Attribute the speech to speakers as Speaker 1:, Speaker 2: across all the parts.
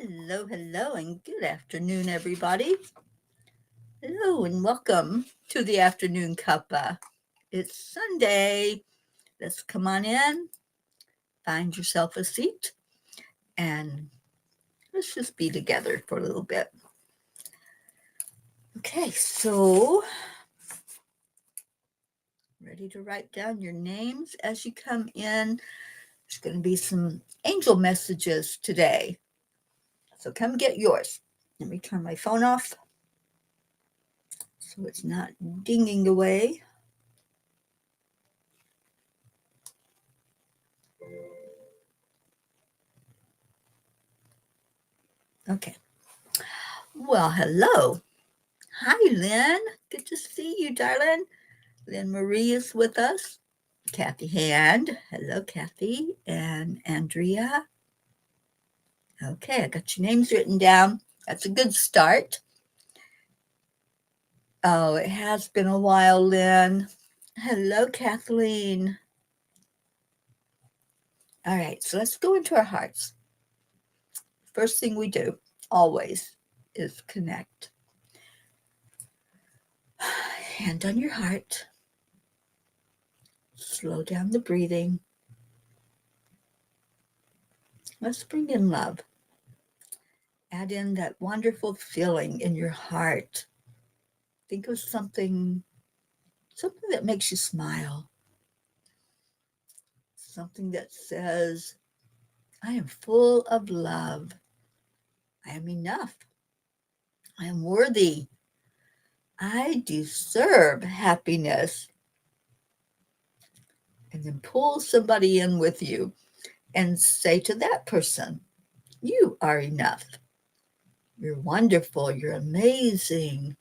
Speaker 1: Hello, and good afternoon, everybody. Hello, and welcome to the afternoon cuppa. It's Sunday. Let's come on in, find yourself a seat, and let's just be together for a little bit. Okay, so ready to write down your names as you come in. There's going to be some angel messages today. So come get yours. Let me turn my phone off so it's not dinging away. Okay. Well, hello. Hi, Lynn. Good to see you, darling. Lynn Marie is with us. Kathy Hand. Hello, Kathy. And Andrea. Okay, I got your names written down. That's a good start. Oh, it has been a while, Lynn. Hello, Kathleen. All right, so let's go into our hearts. First thing we do, always, is connect. Hand on your heart. Slow down the breathing. Let's bring in love. Add in that wonderful feeling in your heart. Think of something that makes you smile. Something that says, I am full of love. I am enough. I am worthy. I deserve happiness. And then pull somebody in with you and say to that person, you are enough. You're wonderful. You're amazing.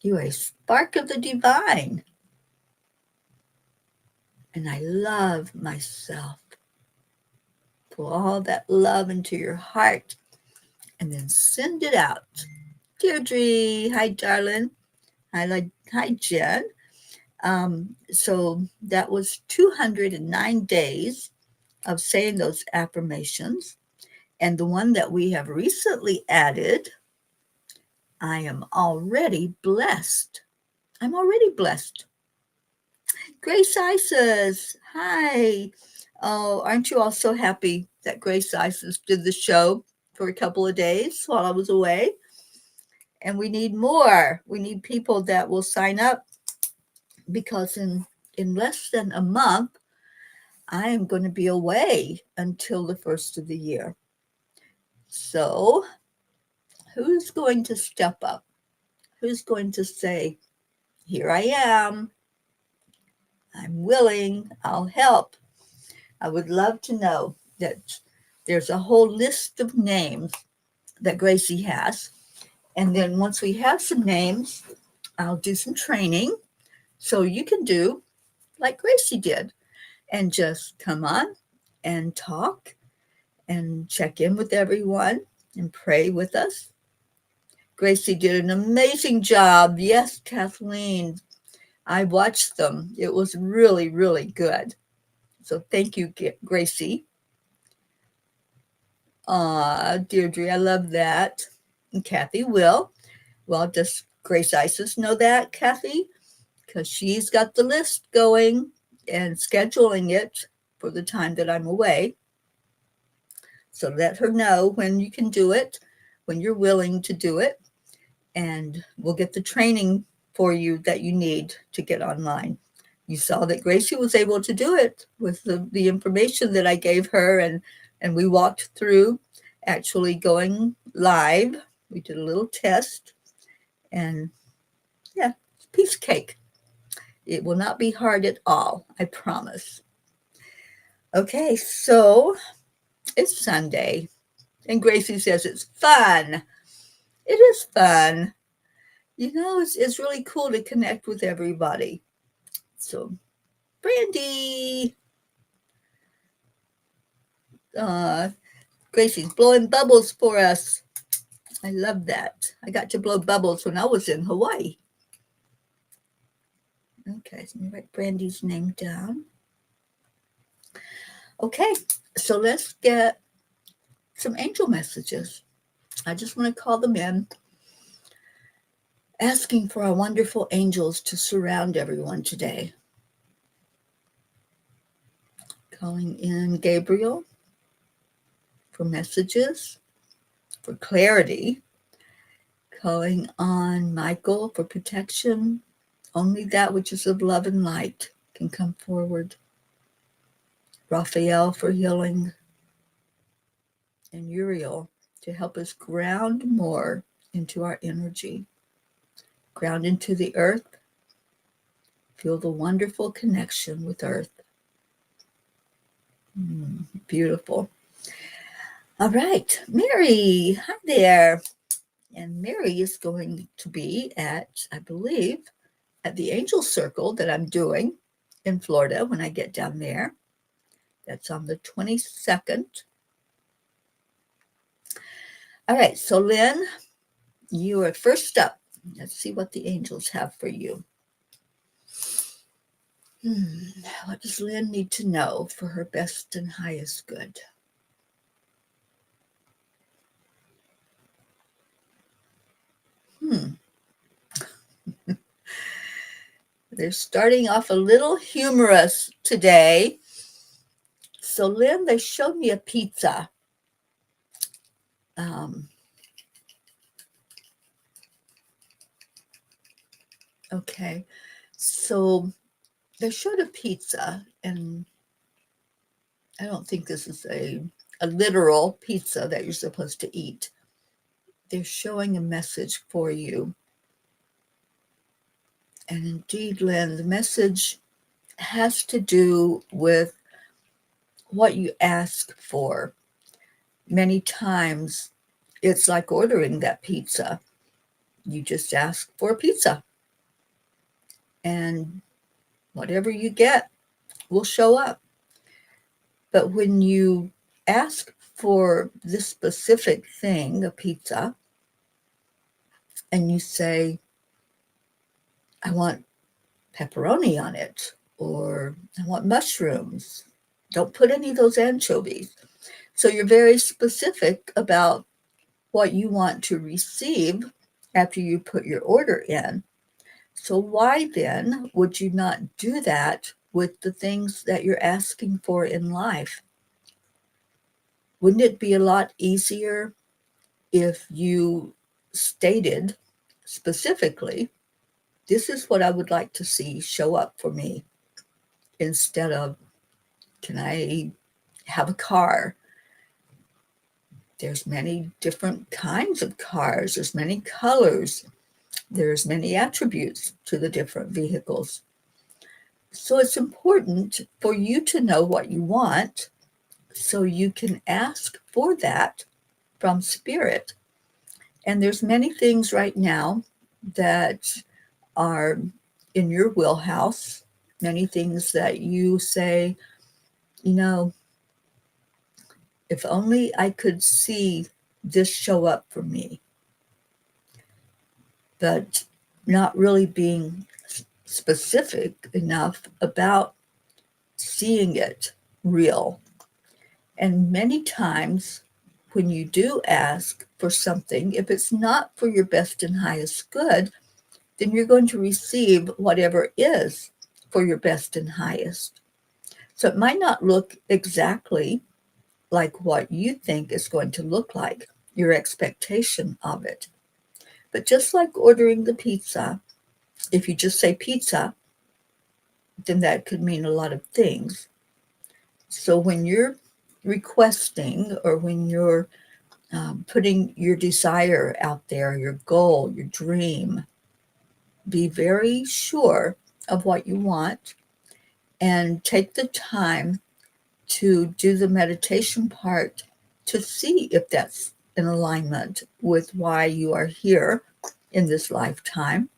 Speaker 1: You are a spark of the divine. And I love myself. Pull all that love into your heart and then send it out. Deirdre, hi, darling. Hi, Jen. So that was 209 days of saying those affirmations. And the one that we have recently added, I am already blessed. I'm already blessed. Grace Isis, hi. Oh, aren't you all so happy that Grace Isis did the show for a couple of days while I was away? And we need more. We need people that will sign up because in less than a month, I am going to be away until the first of the year. So, who's going to step up? Who's going to say, here I am. I'm willing. I'll help. I would love to know that there's a whole list of names that Gracie has. And then once we have some names, I'll do some training so you can do like Gracie did and just come on and talk and check in with everyone and pray with us. Gracie did an amazing job. Yes, Kathleen. I watched them. It was really, really good. So thank you, Gracie. Deirdre, I love that. And Kathy will. Well, does Grace Isis know that, Kathy? Because she's got the list going and scheduling it for the time that I'm away. So let her know when you can do it, when you're willing to do it, and we'll get the training for you that you need to get online. You saw that Gracie was able to do it with the information that I gave her, and we walked through actually going live. We did a little test, and yeah, piece of cake. It will not be hard at all, I promise. Okay, so it's Sunday, and Gracie says it's fun. It is fun. You know, it's really cool to connect with everybody. So, Brandy, Gracie's blowing bubbles for us. I love that. I got to blow bubbles when I was in Hawaii. Okay, so let me write Brandy's name down. Okay, so let's get some angel messages. I just want to call them in, asking for our wonderful angels to surround everyone today. Calling in Gabriel for messages, for clarity. Calling on Michael for protection. Only that which is of love and light can come forward. Raphael for healing. And Uriel to help us ground more into our energy. Ground into the earth. Feel the wonderful connection with earth. Beautiful. All right, Mary, hi there. And Mary is going to be at, I believe, at the Angel Circle that I'm doing in Florida when I get down there. That's on the 22nd. All right, so Lynn, you are first up. Let's see what the angels have for you. What does Lynn need to know for her best and highest good? They're starting off a little humorous today. So Lynn, they showed me a pizza. Okay, so they showed a pizza, and I don't think this is a literal pizza that you're supposed to eat. They're showing a message for you. And indeed, Lynn, the message has to do with what you ask for. Many times, it's like ordering that pizza. You just ask for a pizza, and whatever you get will show up. But when you ask for this specific thing, a pizza, and you say, I want pepperoni on it, or I want mushrooms, don't put any of those anchovies. So you're very specific about what you want to receive after you put your order in. So why then would you not do that with the things that you're asking for in life? Wouldn't it be a lot easier if you stated specifically, this is what I would like to see show up for me, instead of, can I have a car? There's many different kinds of cars. There's many colors. There's many attributes to the different vehicles. So it's important for you to know what you want so you can ask for that from spirit. And there's many things right now that are in your wheelhouse, many things that you say, if only I could see this show up for me, but not really being specific enough about seeing it real. And many times when you do ask for something, if it's not for your best and highest good, then you're going to receive whatever is for your best and highest. So it might not look exactly like what you think it's going to look like, your expectation of it. But just like ordering the pizza, if you just say pizza, then that could mean a lot of things. So when you're requesting, or when you're putting your desire out there, your goal, your dream, be very sure of what you want and take the time to do the meditation part to see if that's in alignment with why you are here in this lifetime.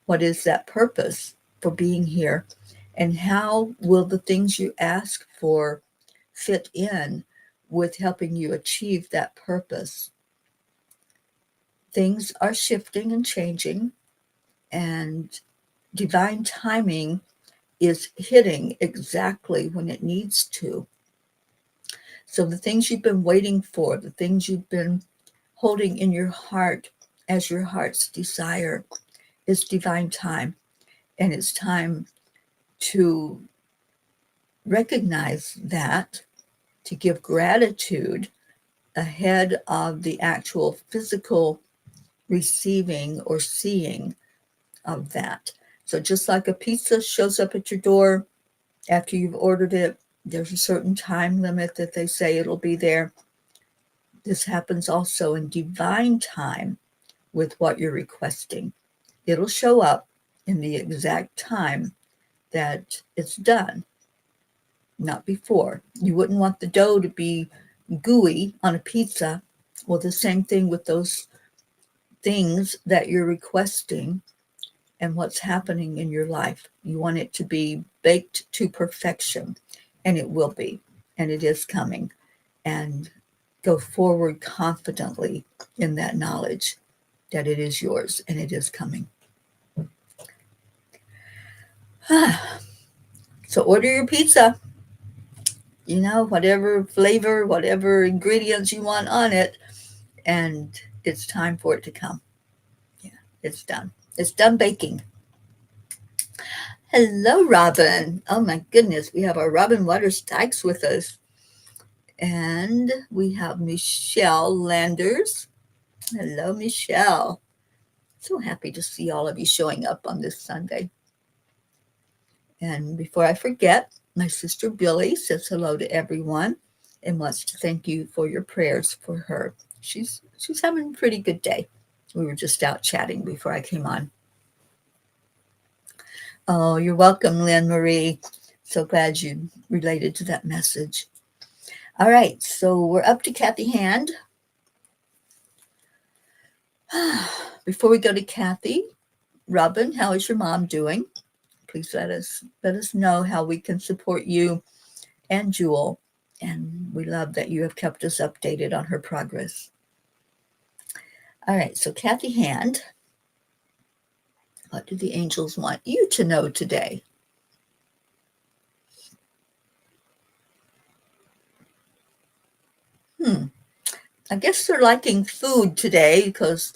Speaker 1: What is that purpose for being here? And how will the things you ask for fit in with helping you achieve that purpose? Things are shifting and changing, and divine timing is hitting exactly when it needs to. So the things you've been waiting for, the things you've been holding in your heart as your heart's desire, is divine time. And it's time to recognize that, to give gratitude ahead of the actual physical receiving or seeing of that. So just like a pizza shows up at your door after you've ordered it, there's a certain time limit that they say it'll be there. This happens also in divine time with what you're requesting. It'll show up in the exact time that it's done, not before. You wouldn't want the dough to be gooey on a pizza. Well, the same thing with those things that you're requesting and what's happening in your life. You want it to be baked to perfection, and it will be, and it is coming. And go forward confidently in that knowledge that it is yours and it is coming. So order your pizza, whatever flavor, whatever ingredients you want on it, and it's time for it to come. Yeah, it's done. It's done baking. Hello, Robin. Oh my goodness, we have our Robin Waters Dykes with us. And we have Michelle Landers. Hello, Michelle. So happy to see all of you showing up on this Sunday. And before I forget, my sister Billy says hello to everyone and wants to thank you for your prayers for her. She's having a pretty good day. We were just out chatting before I came on. Oh, you're welcome, Lynn Marie. So glad you related to that message. All right, so we're up to Kathy Hand. Before we go to Kathy, Robin, how is your mom doing? Please let us know how we can support you and Jewel. And we love that you have kept us updated on her progress. All right, so Kathy Hand, what do the angels want you to know today? I guess they're liking food today because,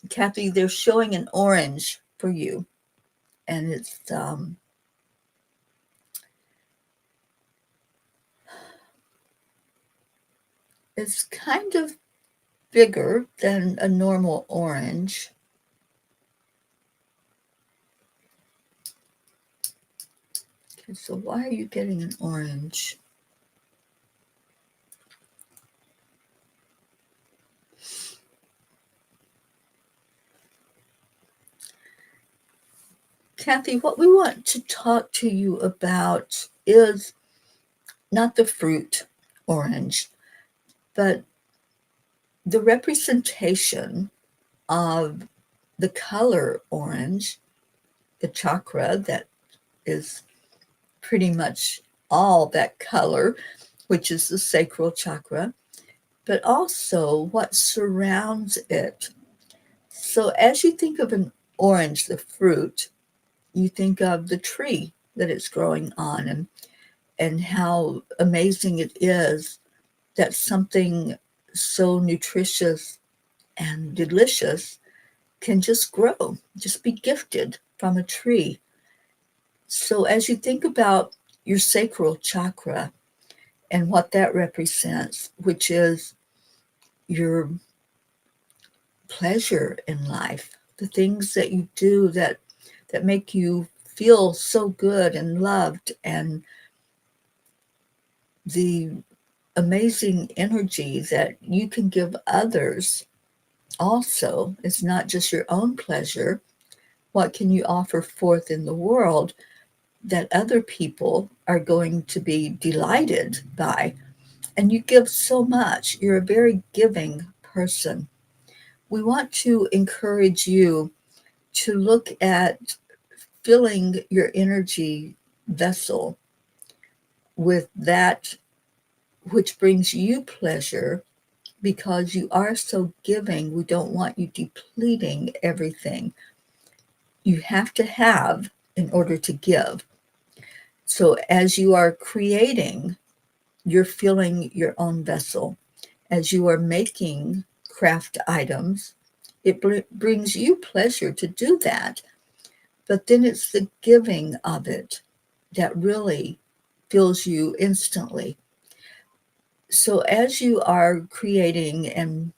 Speaker 1: Kathy, they're showing an orange for you. And it's kind of bigger than a normal orange. Okay, so why are you getting an orange? Kathy, what we want to talk to you about is not the fruit orange, but the representation of the color orange, the chakra that is pretty much all that color, which is the sacral chakra, but also what surrounds it. So as you think of an orange, the fruit, you think of the tree that it's growing on and how amazing it is that something so nutritious and delicious can just grow, just be gifted from a tree. So as you think about your sacral chakra and what that represents, which is your pleasure in life, the things that you do that make you feel so good and loved, and the amazing energy that you can give others also. It's not just your own pleasure. What can you offer forth in the world that other people are going to be delighted by? And you give so much. You're a very giving person. We want to encourage you to look at filling your energy vessel with that which brings you pleasure, because you are so giving. We don't want you depleting everything. You have to have in order to give. So as you are creating you're filling your own vessel. As you are making craft items, it brings you pleasure to do that. But then it's the giving of it that really fills you instantly. So as you are creating and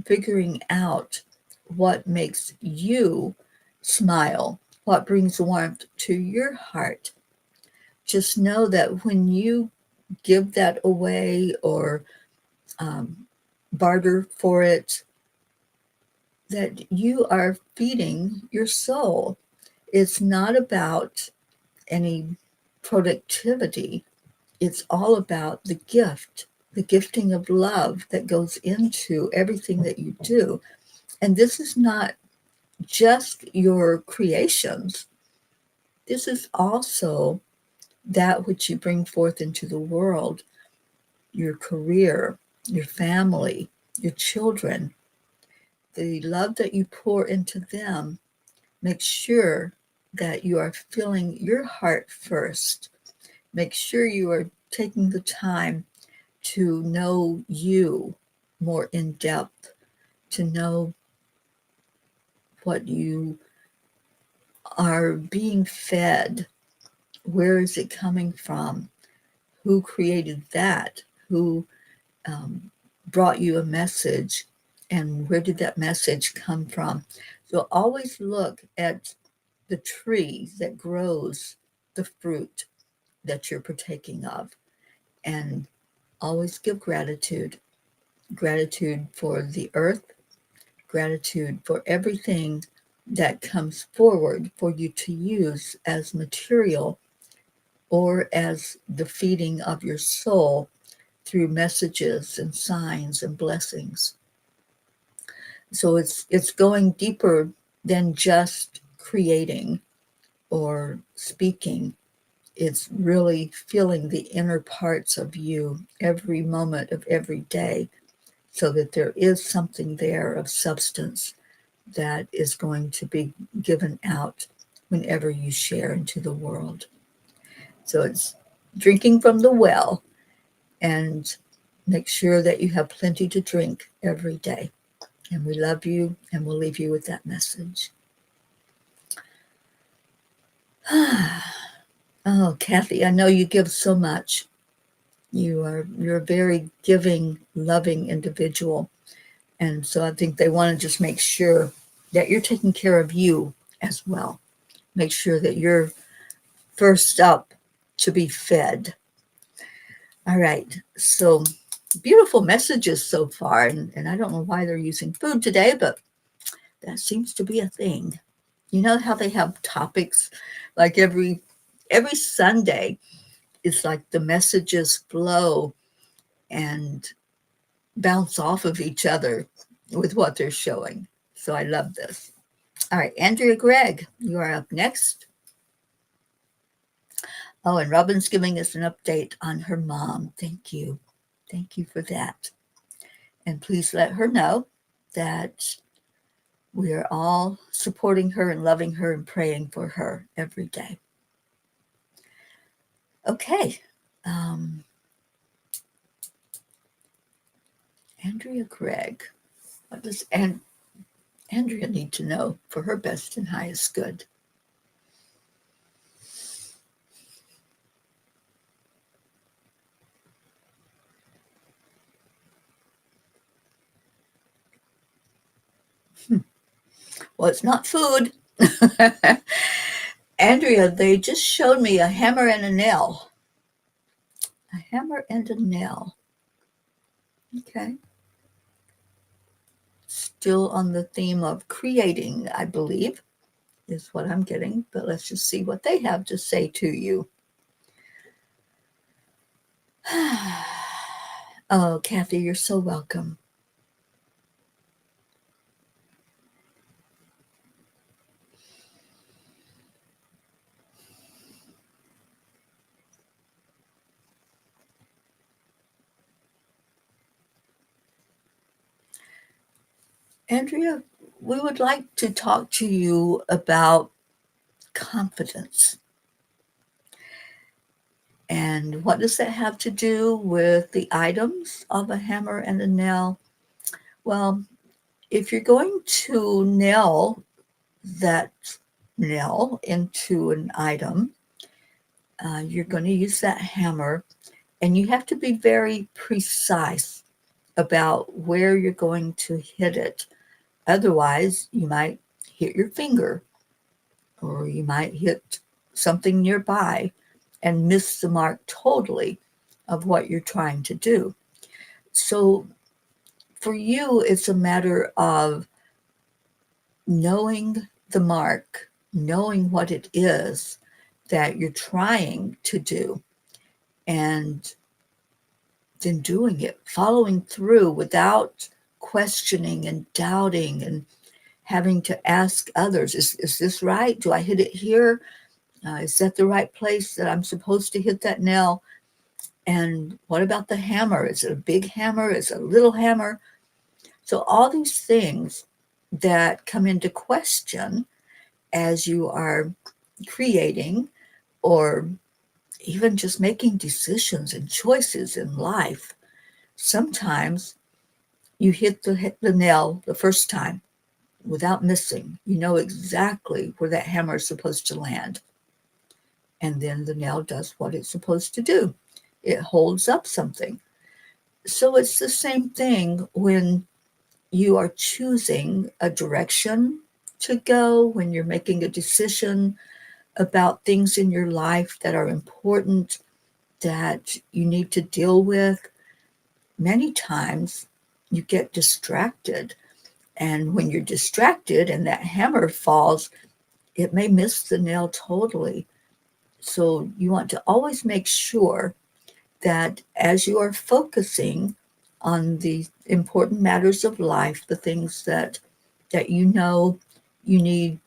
Speaker 1: figuring out what makes you smile, what brings warmth to your heart, just know that when you give that away or barter for it, that you are feeding your soul. It's not about any productivity. It's all about the gift, the gifting of love that goes into everything that you do. And this is not just your creations. This is also that which you bring forth into the world, your career, your family, your children. The love that you pour into them, make sure that you are filling your heart first. Make sure you are taking the time to know you more in depth, to know what you are being fed. Where is it coming from? Who created that? Who brought you a message? And where did that message come from? So always look at the tree that grows the fruit that you're partaking of, and always give gratitude. Gratitude for the earth, gratitude for everything that comes forward for you to use as material or as the feeding of your soul through messages and signs and blessings. So it's going deeper than just creating or speaking. It's really feeling the inner parts of you every moment of every day, so that there is something there of substance that is going to be given out whenever you share into the world. So it's drinking from the well, and make sure that you have plenty to drink every day. And we love you, and we'll leave you with that message. Oh, Kathy, I know you give so much. You're a very giving, loving individual. And so I think they want to just make sure that you're taking care of you as well. Make sure that you're first up to be fed. All right. So beautiful messages so far. And I don't know why they're using food today, but that seems to be a thing. You know how they have topics like every Sunday, it's like the messages flow and bounce off of each other with what they're showing. So I love this. All right, Andrea Gregg, you are up next. Oh, and Robin's giving us an update on her mom. Thank you. Thank you for that. And please let her know that we are all supporting her and loving her and praying for her every day. Okay. Andrea Gregg. What does Andrea need to know for her best and highest good? Well, it's not food. Andrea, they just showed me a hammer and a nail. A hammer and a nail. Okay. Still on the theme of creating, I believe, is what I'm getting. But let's just see what they have to say to you. Oh, Kathy, you're so welcome. Andrea, we would like to talk to you about confidence. And And what does that have to do with the items of a hammer and a nail? Well, if you're going to nail that nail into an item, you're going to use that hammer, and you have to be very precise about where you're going to hit it. Otherwise, you might hit your finger, or you might hit something nearby and miss the mark totally of what you're trying to do. So for you, it's a matter of knowing the mark, knowing what it is that you're trying to do, and then doing it, following through without questioning and doubting and having to ask others, is this right? Do I hit it here? Is that the right place that I'm supposed to hit that nail? And what about the hammer? Is it a big hammer? Is it a little hammer? So all these things that come into question as you are creating or even just making decisions and choices in life. Sometimes you hit the nail the first time without missing. You know exactly where that hammer is supposed to land. And then the nail does what it's supposed to do. It holds up something. So it's the same thing when you are choosing a direction to go, when you're making a decision about things in your life that are important, that you need to deal with. Many times you get distracted. And when you're distracted and that hammer falls, it may miss the nail totally. So you want to always make sure that as you are focusing on the important matters of life, the things that you know you need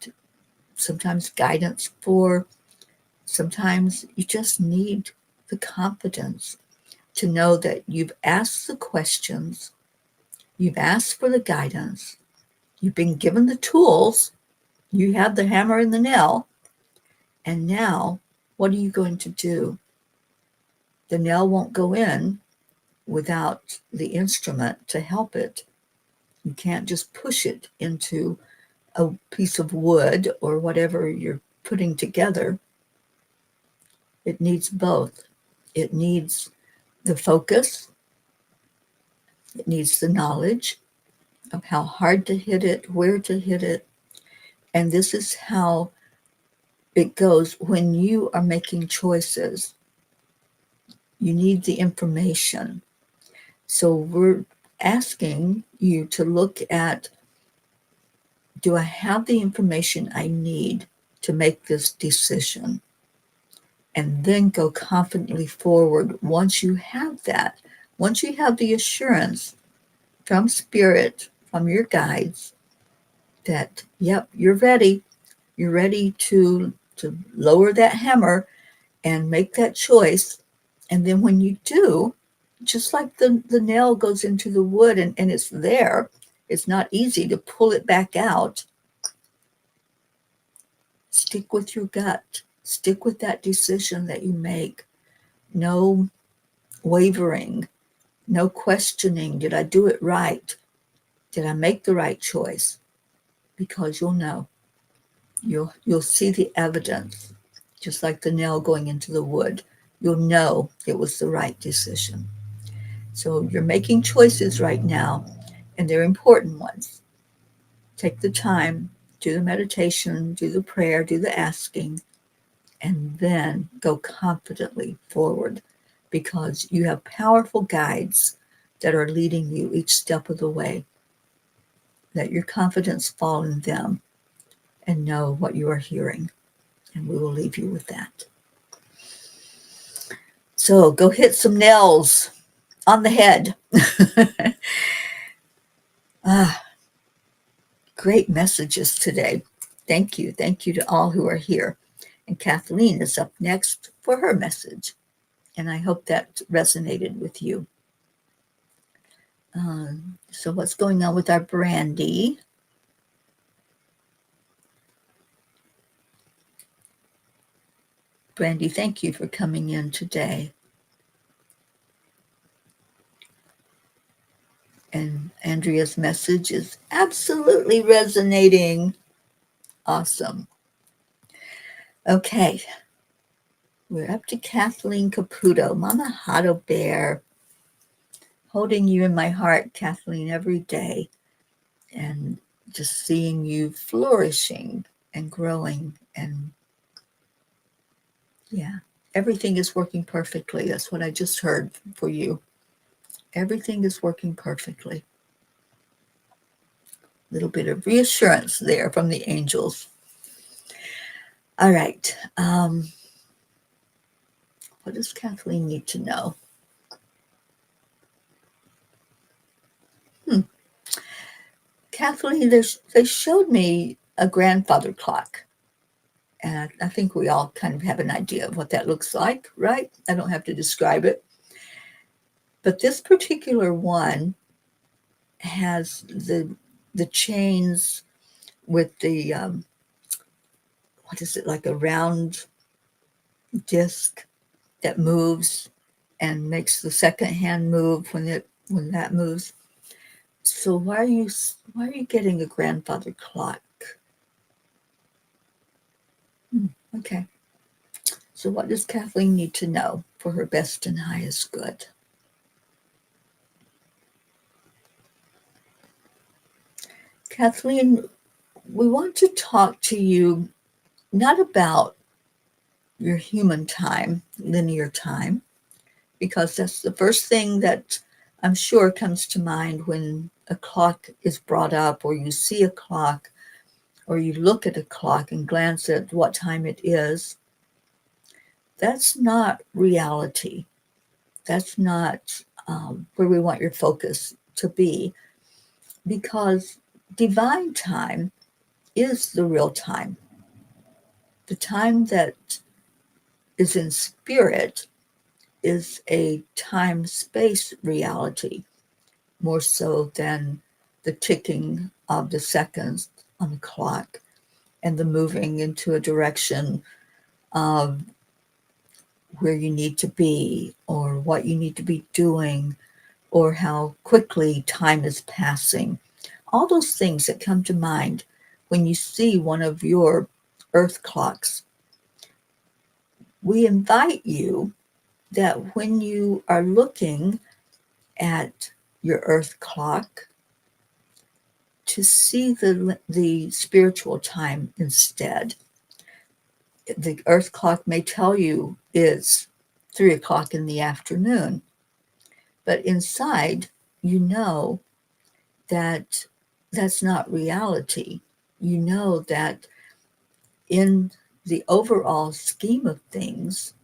Speaker 1: sometimes guidance for, sometimes you just need the confidence to know that you've asked the questions, you've asked for the guidance, you've been given the tools, you have the hammer and the nail, and now what are you going to do? The nail won't go in without the instrument to help it. You can't just push it into a piece of wood or whatever you're putting together. It needs both. It needs the focus, it needs the knowledge of how hard to hit it, where to hit it. And this is how it goes when you are making choices. You need the information. So we're asking you to look at, do I have the information I need to make this decision? And then go confidently forward once you have that. Once you have the assurance from spirit, from your guides, that, yep, you're ready. You're ready to lower that hammer and make that choice. And then when you do, just like the nail goes into the wood and it's there, it's not easy to pull it back out. Stick with your gut. Stick with that decision that you make. No wavering, no questioning. Did I do it right? Did I make the right choice? Because you'll know. You'll see the evidence, just like the nail going into the wood. You'll know it was the right decision. So you're making choices right now, and they're important ones. Take the time, do the meditation, do the prayer, do the asking, and then go confidently forward, because you have powerful guides that are leading you each step of the way. Let your confidence fall in them and know what you are hearing. And we will leave you with that. So go hit some nails on the head. Great messages today. Thank you. Thank you to all who are here. And Kathleen is up next for her message. And I hope that resonated with you. So what's going on with our Brandy? Brandy, thank you for coming in today. And Andrea's message is absolutely resonating. Awesome. Okay. We're up to Kathleen Caputo. Mama Hotto Bear. Holding you in my heart, Kathleen, every day. And just seeing you flourishing and growing. And yeah, everything is working perfectly. That's what I just heard for you. Everything is working perfectly. A little bit of reassurance there from the angels. All right. What does Kathleen need to know? Kathleen, they showed me a grandfather clock. And I think we all kind of have an idea of what that looks like, right? I don't have to describe it. But this particular one has the chains with the, what is it, like a round disc that moves and makes the second hand move when that moves. So why are you getting a grandfather clock? Okay. So what does Kathleen need to know for her best and highest good? Kathleen, we want to talk to you not about your human time, linear time, because that's the first thing that I'm sure comes to mind when a clock is brought up, or you see a clock, or you look at a clock and glance at what time it is. That's not reality. That's not where we want your focus to be, because divine time is the real time. The time that is in spirit is a time-space reality, more so than the ticking of the seconds on the clock and the moving into a direction of where you need to be or what you need to be doing or how quickly time is passing. All those things that come to mind when you see one of your earth clocks. We invite you that when you are looking at your earth clock, to see the spiritual time instead. The earth clock may tell you it's 3 o'clock in the afternoon, but inside you know that that's not reality. You know that in the overall scheme of things,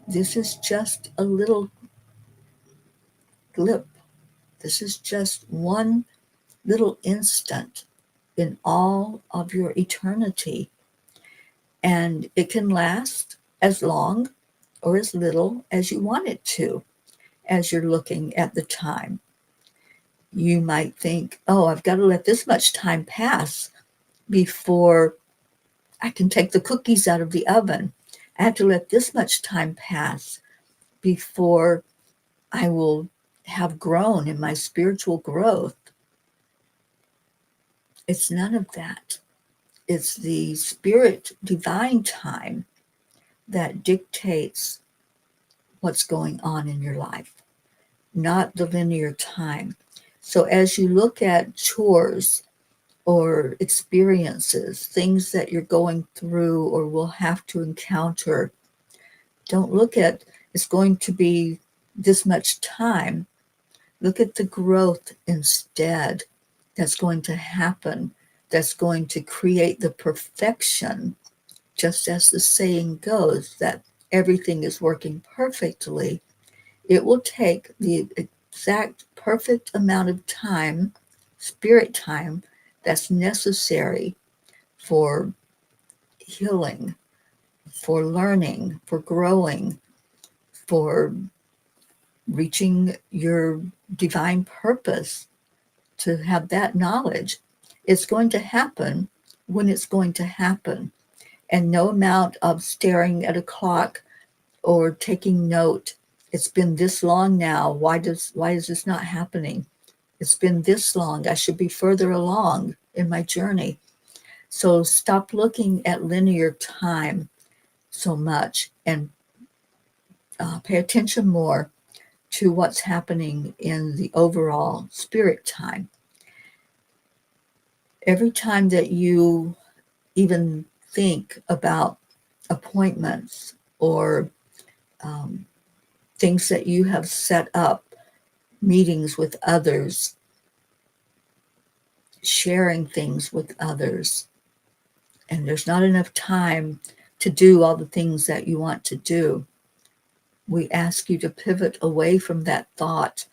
Speaker 1: this is just a little blip. This is just one little instant in all of your eternity. And it can last as long or as little as you want it to as you're looking at the time. You might think, oh, I've got to let this much time pass before I can take the cookies out of the oven. I have to let this much time pass before I will have grown in my spiritual growth. It's none of that. It's the spirit divine time that dictates what's going on in your life, not the linear time. So as you look at chores or experiences, things that you're going through or will have to encounter, don't look at it's going to be this much time. Look at the growth instead that's going to happen, that's going to create the perfection, just as the saying goes, that everything is working perfectly. It will take the exact perfect amount of time, spirit time, that's necessary for healing, for learning, for growing, for reaching your divine purpose, to have that knowledge. It's going to happen when it's going to happen. And no amount of staring at a clock or taking note, it's been this long now, why is this not happening? It's been this long. I should be further along in my journey. So stop looking at linear time so much and pay attention more to what's happening in the overall spirit time. Every time that you even think about appointments or things that you have set up, meetings with others, sharing things with others, and there's not enough time to do all the things that you want to do, we ask you to pivot away from that thought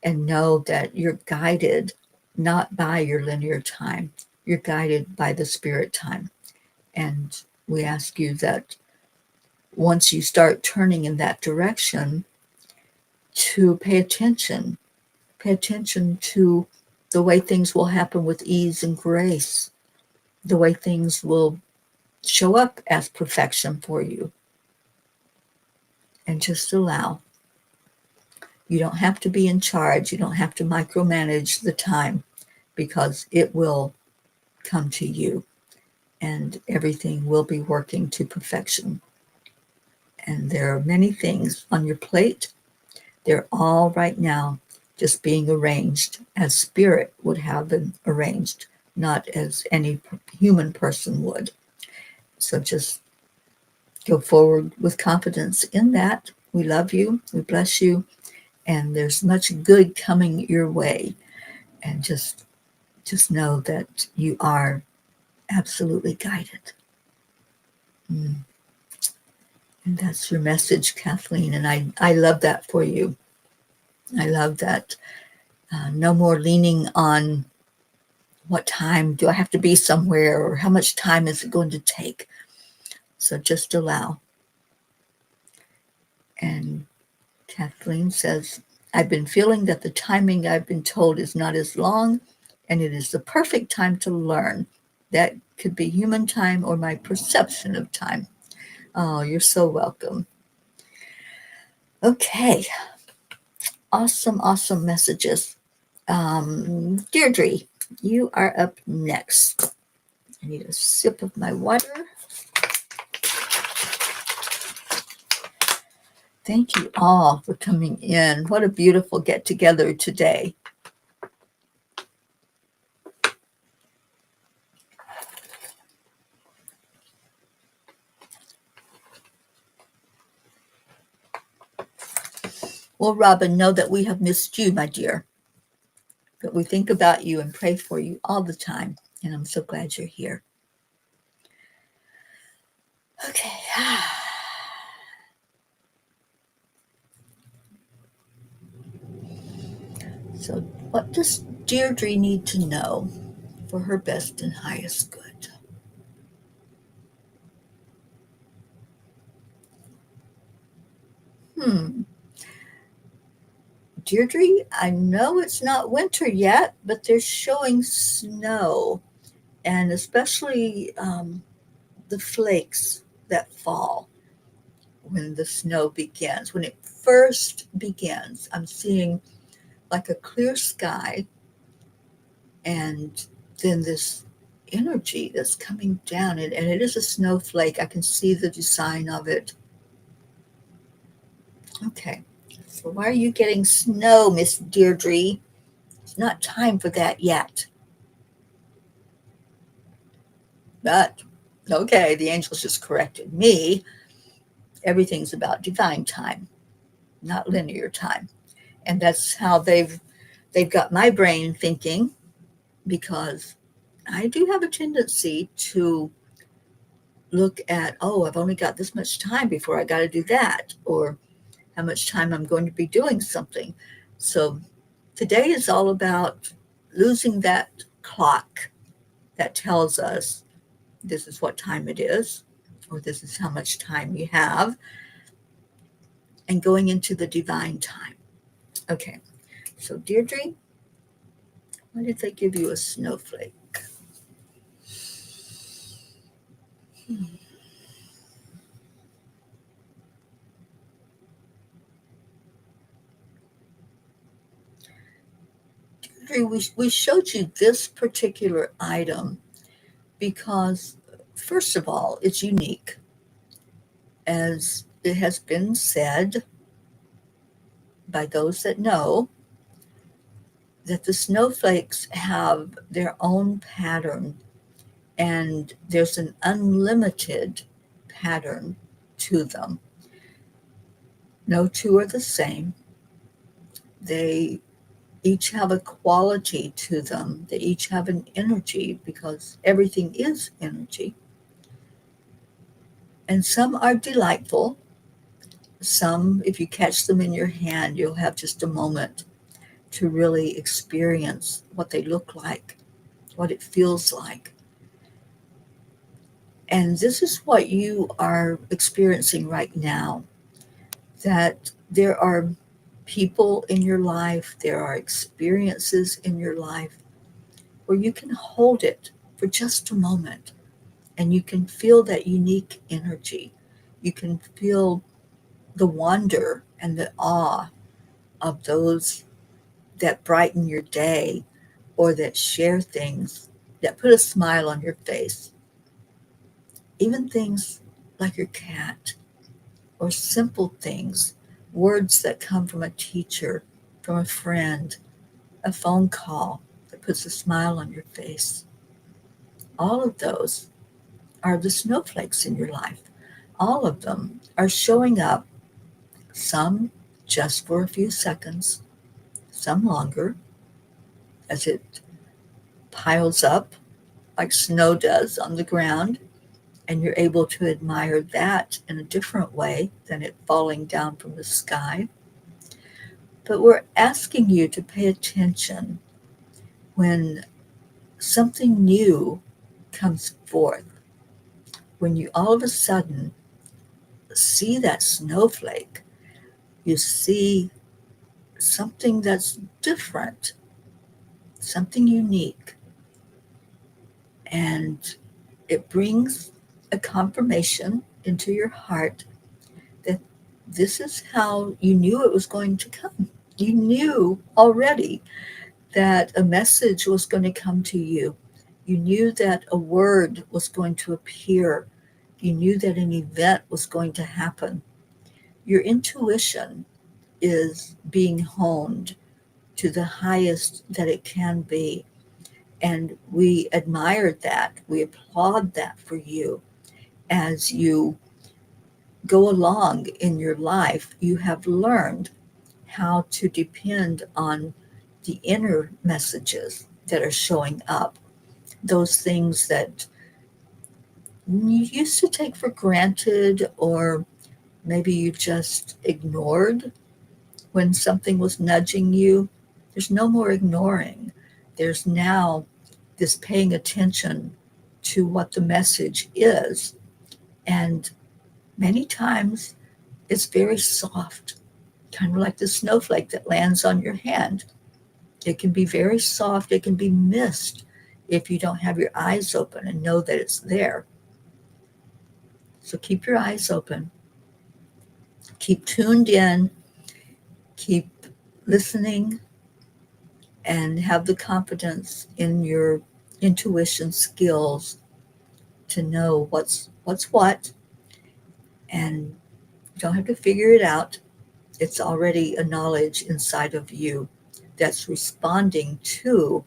Speaker 1: and know that you're guided not by your linear time, you're guided by the spirit time. And we ask you that once you start turning in that direction, to pay attention to the way things will happen with ease and grace, the way things will show up as perfection for you. And just allow. You don't have to be in charge. You don't have to micromanage the time, because it will come to you and everything will be working to perfection. And there are many things on your plate. They're all right now just being arranged as spirit would have them arranged, not as any human person would. So just go forward with confidence in that. We love you. We bless you. And there's much good coming your way. And just know that you are absolutely guided. And that's your message, Kathleen. And I love that for you. I love that. No more leaning on what time do I have to be somewhere, or how much time is it going to take. So just allow. And Kathleen says, I've been feeling that the timing I've been told is not as long, and it is the perfect time to learn. That could be human time or my perception of time. Oh, you're so welcome. Okay. Awesome messages. Deirdre, you are up next. I need a sip of my water. Thank you all for coming in. What a beautiful get together today. Well, Robin, know that we have missed you, my dear. But we think about you and pray for you all the time. And I'm so glad you're here. Okay. So what does Deirdre need to know for her best and highest good? Deirdre, I know it's not winter yet, but they're showing snow, and especially the flakes that fall when the snow begins. When it first begins, I'm seeing like a clear sky, and then this energy that's coming down, and it is a snowflake. I can see the design of it. Okay, so why are you getting snow, Miss Deirdre? It's not time for that yet. But, okay, the angels just corrected me. Everything's about divine time, not linear time. And that's how they've got my brain thinking, because I do have a tendency to look at, oh, I've only got this much time before I got to do that, or how much time I'm going to be doing something. So today is all about losing that clock that tells us this is what time it is, or this is how much time you have, and going into the divine time. Okay, so Deirdre, why did they give you a snowflake? Deirdre, we showed you this particular item because, first of all, it's unique. As it has been said by those that know, that the snowflakes have their own pattern, and there's an unlimited pattern to them. No two are the same. They each have a quality to them. They each have an energy, because everything is energy. And some are delightful. Some, if you catch them in your hand, you'll have just a moment to really experience what they look like, what it feels like. And this is what you are experiencing right now, that there are people in your life, there are experiences in your life where you can hold it for just a moment, and you can feel that unique energy. You can feel the wonder and the awe of those that brighten your day, or that share things that put a smile on your face. Even things like your cat, or simple things, words that come from a teacher, from a friend, a phone call that puts a smile on your face. All of those are the snowflakes in your life. All of them are showing up, some just for a few seconds, some longer, as it piles up like snow does on the ground, and you're able to admire that in a different way than it falling down from the sky. But we're asking you to pay attention when something new comes forth, when you all of a sudden see that snowflake, you see something that's different, something unique, and it brings a confirmation into your heart that this is how you knew it was going to come. You knew already that a message was going to come to you. You knew that a word was going to appear. You knew that an event was going to happen. Your intuition is being honed to the highest that it can be. And we admire that. We applaud that for you. As you go along in your life, you have learned how to depend on the inner messages that are showing up, those things that you used to take for granted, or maybe you just ignored when something was nudging you. There's no more ignoring. There's now this paying attention to what the message is. And many times it's very soft, kind of like the snowflake that lands on your hand. It can be very soft. It can be missed if you don't have your eyes open and know that it's there. So keep your eyes open. Keep tuned in. Keep listening, and have the confidence in your intuition skills to know what's what, and you don't have to figure it out. It's already a knowledge inside of you that's responding to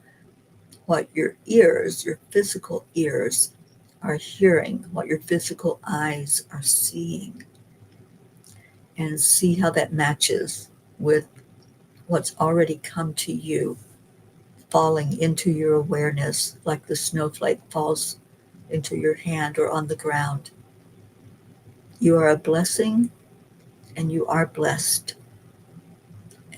Speaker 1: what your ears, your physical ears, are hearing, what your physical eyes are seeing, and see how that matches with what's already come to you, falling into your awareness like the snowflake falls into your hand or on the ground. You are a blessing, and you are blessed.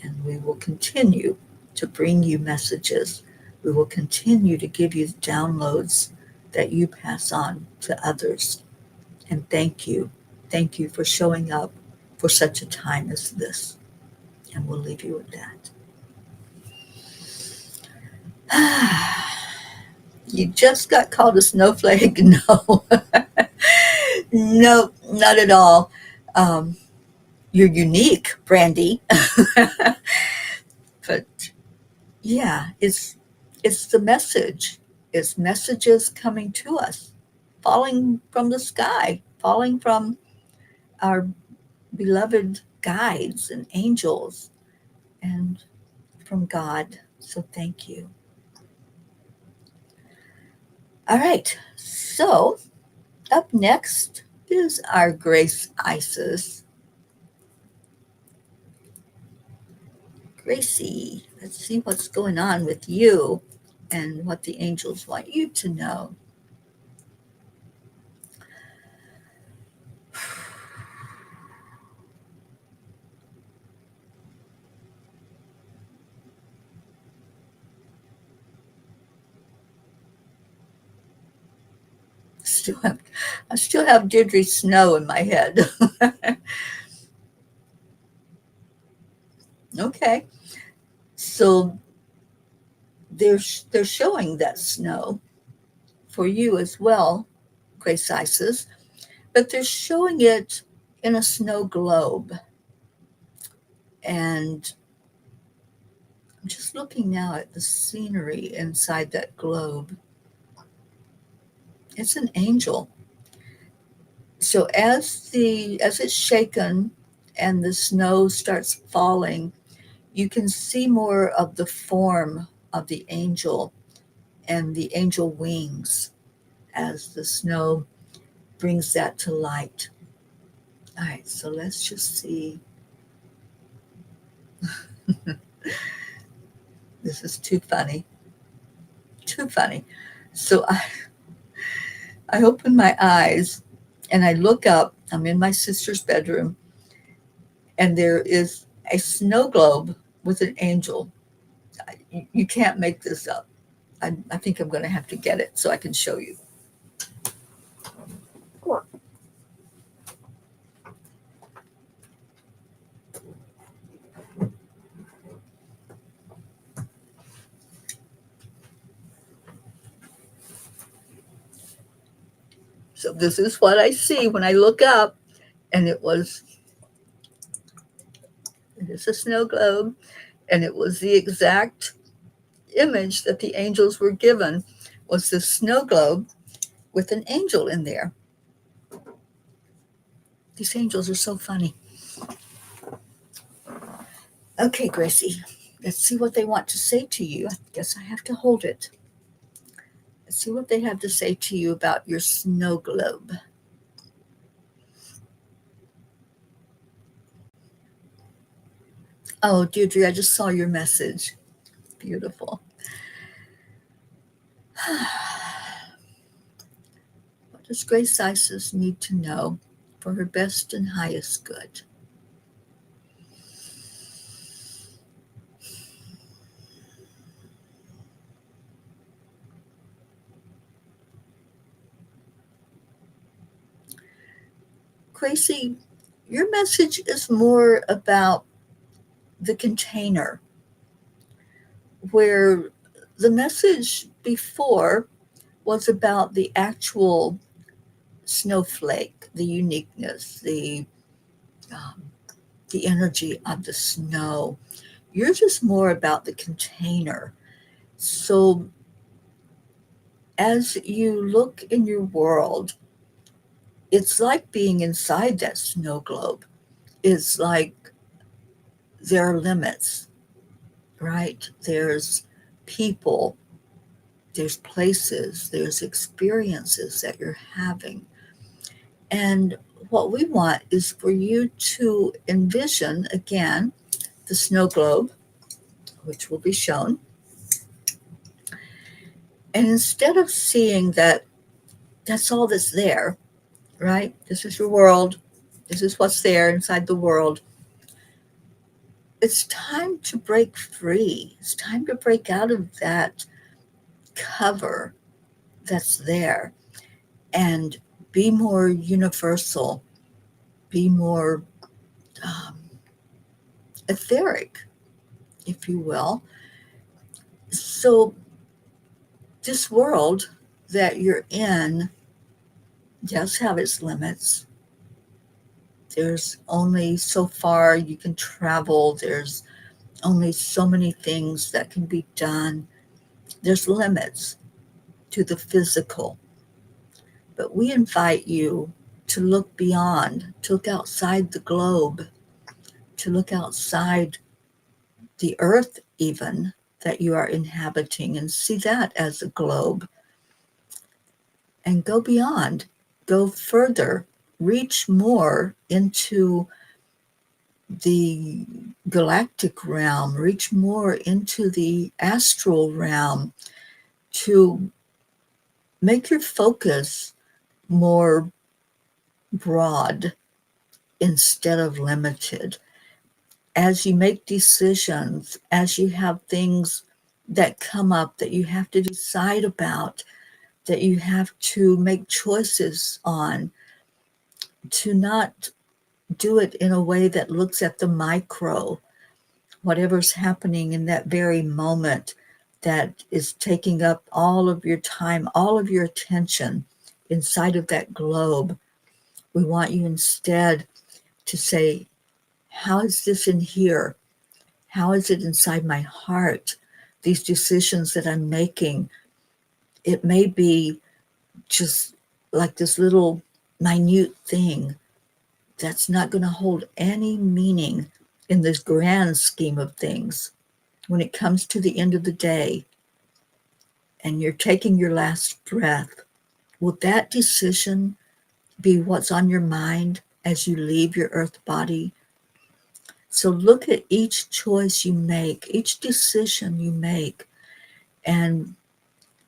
Speaker 1: And we will continue to bring you messages. We will continue to give you downloads that you pass on to others. And thank you. Thank you for showing up for such a time as this. And we'll leave you with that. You just got called a snowflake? No. No, not at all. You're unique, Brandy. But Yeah, it's the message. It's messages coming to us, falling from the sky, falling from our beloved guides and angels and from God. So thank you. All right. So up next is our Grace Isis. Gracie, let's see what's going on with you and what the angels want you to know. Still have, I still have Deirdre Snow in my head. Okay, so they're showing that snow for you as well, Grace Isis, but they're showing it in a snow globe. And I'm just looking now at the scenery inside that globe. It's an angel. So as it's shaken and the snow starts falling, you can see more of the form of the angel and the angel wings as the snow brings that to light. All right, so let's just see. This is too funny. Too funny. So I open my eyes and I look up. I'm in my sister's bedroom, and there is a snow globe with an angel. You can't make this up. I think I'm going to have to get it so I can show you. So this is what I see when I look up, and it is a snow globe, and it was the exact image that the angels were given, was this snow globe with an angel in there. These angels are so funny. Okay, Gracie, let's see what they want to say to you. I guess I have to hold it. Let's see what they have to say to you about your snow globe. Oh, Deirdre, I just saw your message. Beautiful. What does Grace Isis need to know for her best and highest good? Gracie, your message is more about the container, where the message before was about the actual snowflake, the uniqueness, um, the energy of the snow. You're just more about the container. So as you look in your world, it's like being inside that snow globe. It's like there are limits, right? There's people, there's places, there's experiences that you're having. And what we want is for you to envision again the snow globe, which will be shown. And instead of seeing that that's all that's there, right? This is your world. This is what's there inside the world. It's time to break free. It's time to break out of that cover that's there and be more universal, be more um, etheric, if you will. So, this world that you're in does have its limits. There's only so far you can travel. There's only so many things that can be done. There's limits to the physical. But we invite you to look beyond, to look outside the globe, to look outside the earth, even that you are inhabiting, and see that as a globe, and go beyond, go further, reach more into the galactic realm, reach more into the astral realm, to make your focus more broad instead of limited. As you make decisions, as you have things that come up that you have to decide about, that you have to make choices on, to not do it in a way that looks at the micro, whatever's happening in that very moment that is taking up all of your time, all of your attention inside of that globe. We want you instead to say, how is this in here? How is it inside my heart? These decisions that I'm making, it may be just like this little minute thing that's not going to hold any meaning in this grand scheme of things. When it comes to the end of the day and you're taking your last breath, will that decision be what's on your mind as you leave your earth body? So look at each choice you make, each decision you make, and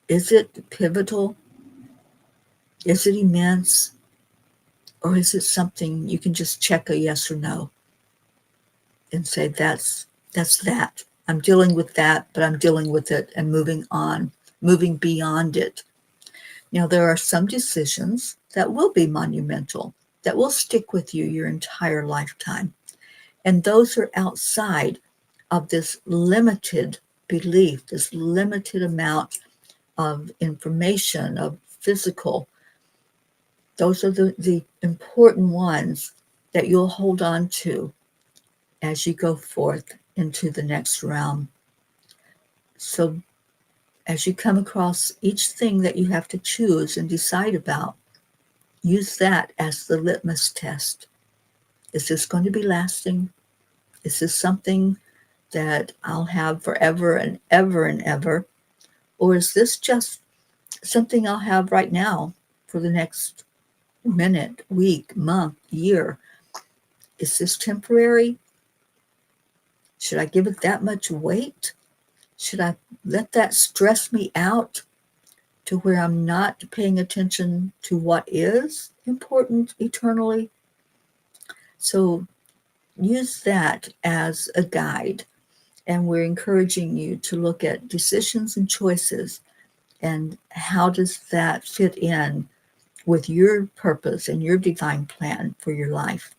Speaker 1: is it pivotal? Is it immense? Or is it something you can just check a yes or no and say, that's that. I'm dealing with that, but I'm dealing with it and moving on, moving beyond it. Now, there are some decisions that will be monumental, that will stick with you your entire lifetime. And those are outside of this limited belief, this limited amount of information, of physical. Those are the important ones that you'll hold on to as you go forth into the next realm. So as you come across each thing that you have to choose and decide about, use that as the litmus test. Is this going to be lasting? Is this something that I'll have forever and ever and ever? Or is this just something I'll have right now for the next minute, week, month, year? Is this temporary? Should I give it that much weight? Should I let that stress me out to where I'm not paying attention to what is important eternally? So use that as a guide. And we're encouraging you to look at decisions and choices and how does that fit in with your purpose and your divine plan for your life.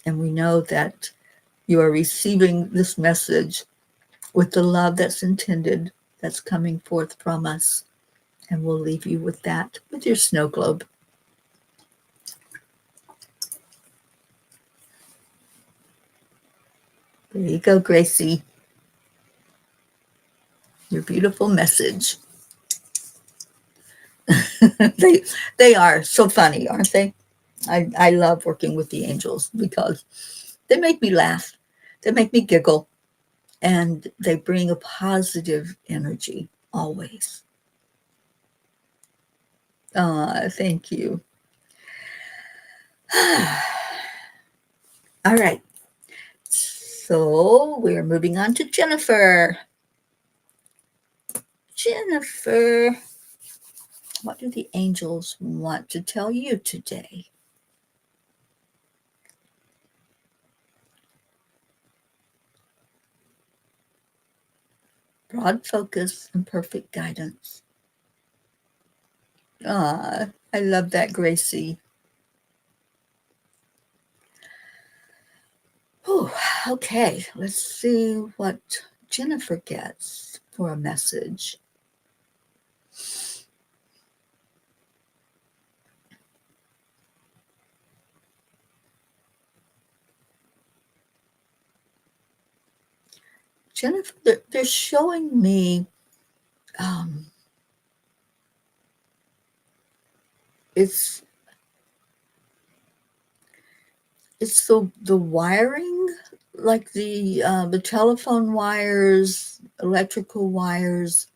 Speaker 1: And we know that you are receiving this message with the love that's intended, that's coming forth from us. And we'll leave you with that, with your snow globe. There you go, Gracie. Your beautiful message. they are so funny, aren't they? I love working with the angels because they make me laugh. They make me giggle. And they bring a positive energy always. Thank you. All right. So we're moving on to Jennifer. Jennifer, what do the angels want to tell you today? Broad focus and perfect guidance. I love that, Gracie. Oh, okay. Let's see what Jennifer gets for a message. Jennifer, they're showing me it's the wiring, like the telephone wires, electrical wires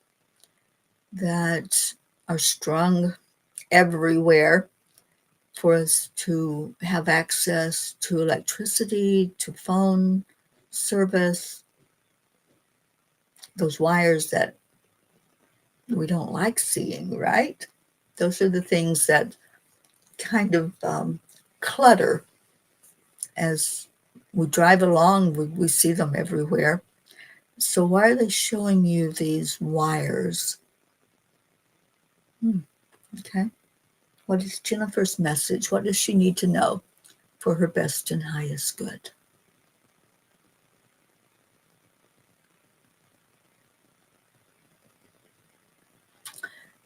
Speaker 1: that are strung everywhere for us to have access to electricity, to phone service, those wires that we don't like seeing, right? Those are the things that kind of clutter as we drive along. We see them everywhere. So why are they showing you these wires? Okay. What is Jennifer's message? What does she need to know for her best and highest good?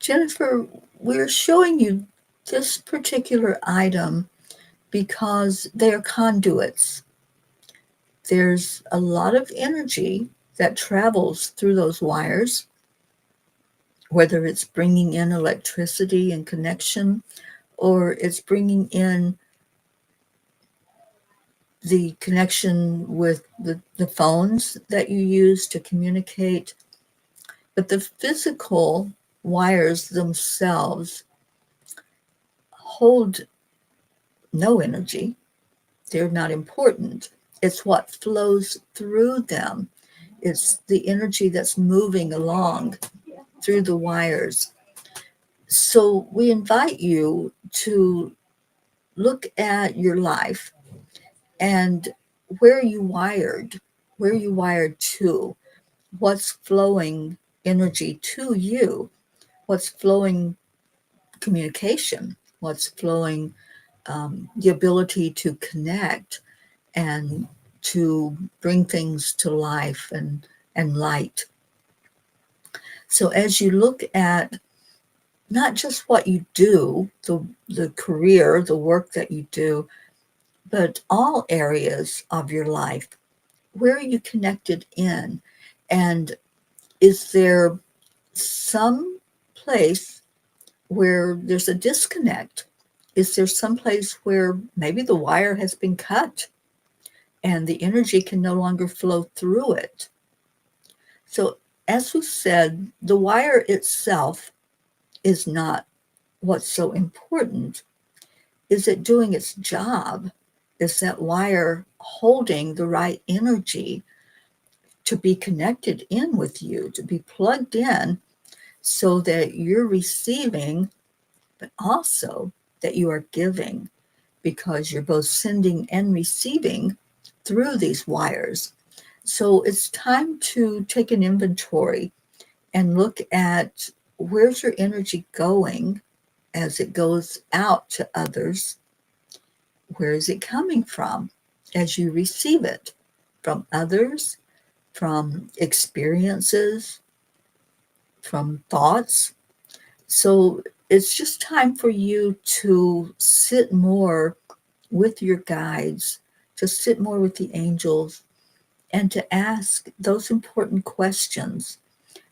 Speaker 1: Jennifer, we're showing you this particular item because they are conduits. There's a lot of energy that travels through those wires, whether it's bringing in electricity and connection, or it's bringing in the connection with the phones that you use to communicate. But the physical wires themselves hold no energy. They're not important. It's what flows through them. It's the energy that's moving along through the wires. So we invite you to look at your life and where you wired, where you wired to, what's flowing energy to you, what's flowing communication, what's flowing the ability to connect and to bring things to life and light. So as you look at not just what you do, the career, the work that you do, but all areas of your life, where are you connected in? And is there some place where there's a disconnect? Is there some place where maybe the wire has been cut and the energy can no longer flow through it? So, as we said, the wire itself is not what's so important. Is it doing its job? Is that wire holding the right energy to be connected in with you, to be plugged in so that you're receiving, but also that you are giving, because you're both sending and receiving through these wires. So it's time to take an inventory and look at where's your energy going as it goes out to others. Where is it coming from as you receive it? From others, from experiences, from thoughts. So it's just time for you to sit more with your guides, to sit more with the angels, and to ask those important questions.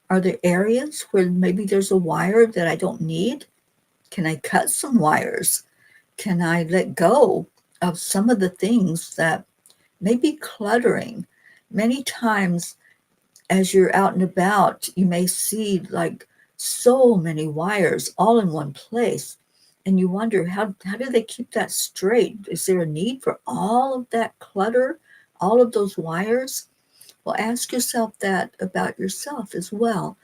Speaker 1: Are there areas where maybe there's a wire that I don't need? Can I cut some wires? Can I let go of some of the things that may be cluttering? Many times, as you're out and about, you may see like so many wires all in one place. And you wonder, how do they keep that straight? Is there a need for all of that clutter, all of those wires? Well, ask yourself that about yourself as well.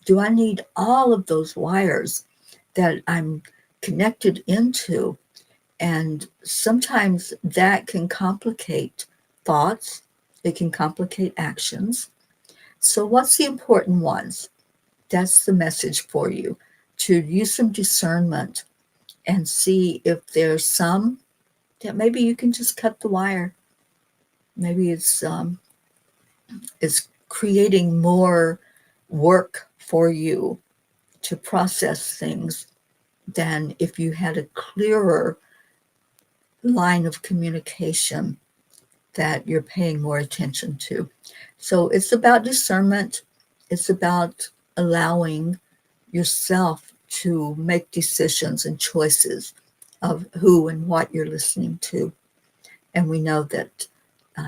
Speaker 1: Do I need all of those wires that I'm connected into? And sometimes that can complicate thoughts, it can complicate actions. So, what's the important ones? That's the message for you, to use some discernment and see if there's some that maybe you can just cut the wire. Maybe it's creating more work for you to process things than if you had a clearer line of communication that you're paying more attention to. So it's about discernment. It's about allowing yourself to make decisions and choices of who and what you're listening to. And we know that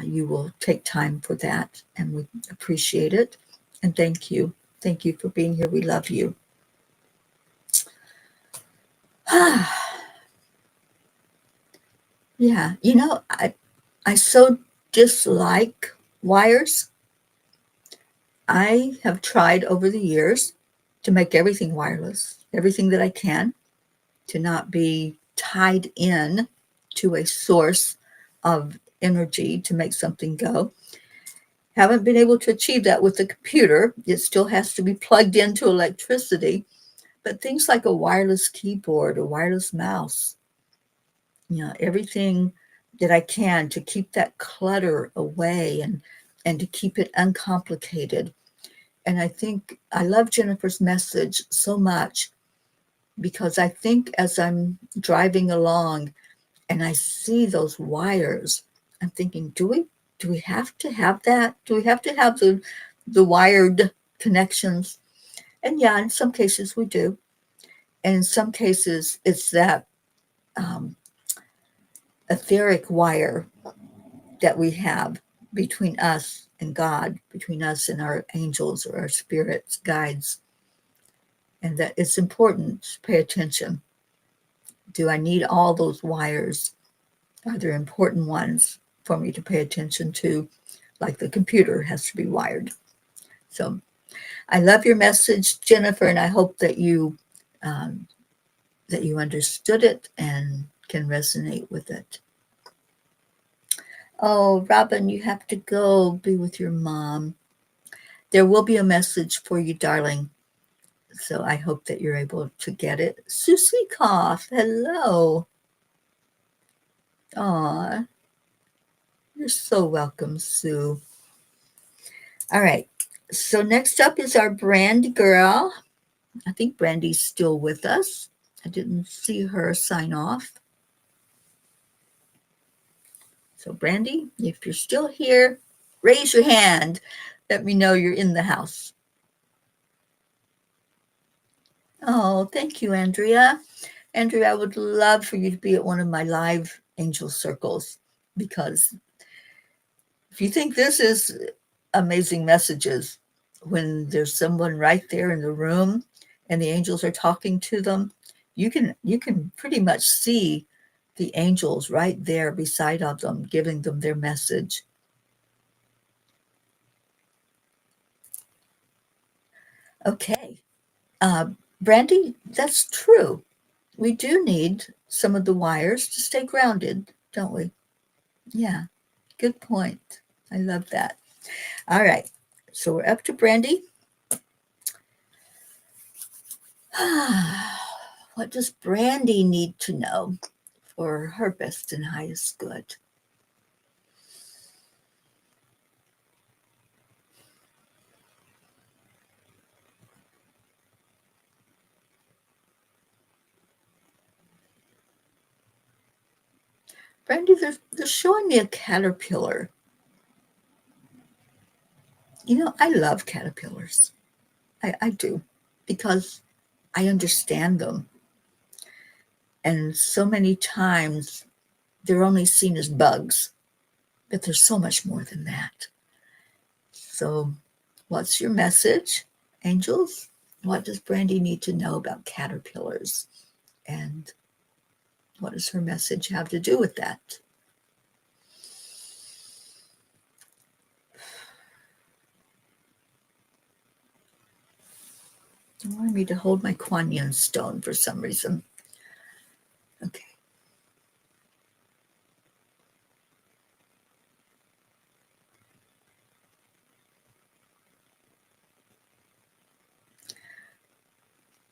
Speaker 1: you will take time for that, and we appreciate it. And thank you. Thank you for being here. We love you. Yeah, I so dislike wires. I have tried over the years to make everything wireless, everything that I can, to not be tied in to a source of energy to make something go. Haven't been able to achieve that with the computer. It still has to be plugged into electricity. But things like a wireless keyboard, a wireless mouse, everything that I can to keep that clutter away and to keep it uncomplicated. And I think I love Jennifer's message so much, because I think as I'm driving along and I see those wires, I'm thinking, do we have to have that? Do we have to have the wired connections? And yeah, in some cases we do. And in some cases it's that um, etheric wire that we have between us and God, between us and our angels or our spirits, guides, and that it's important to pay attention. Do I need all those wires? Are there important ones for me to pay attention to, like the computer has to be wired? So I love your message, Jennifer, and I hope um, that you understood it and can resonate with it. Oh, Robin, you have to go be with your mom. There will be a message for you, darling. So I hope that you're able to get it. Susie Koff, hello. Aw, you're so welcome, Sue. All right. So next up is our Brandy girl. I think Brandy's still with us. I didn't see her sign off. So Brandy, if you're still here, raise your hand. Let me know you're in the house. Oh, thank you, Andrea. Andrea, I would love for you to be at one of my live angel circles, because if you think this is amazing messages, when there's someone right there in the room and the angels are talking to them, you can pretty much see the angels right there beside of them, giving them their message. Okay. Brandy, that's true. We do need some of the wires to stay grounded, don't we? Yeah, good point. I love that. All right. So we're up to Brandy. What does Brandy need to know for her best and highest good? Brandy, they're showing me a caterpillar. I love caterpillars. I do, because I understand them. And so many times they're only seen as bugs, but there's so much more than that. So, what's your message, angels? What does Brandy need to know about caterpillars? And what does her message have to do with that? They wanted me to hold my Kuan Yin stone for some reason. Okay.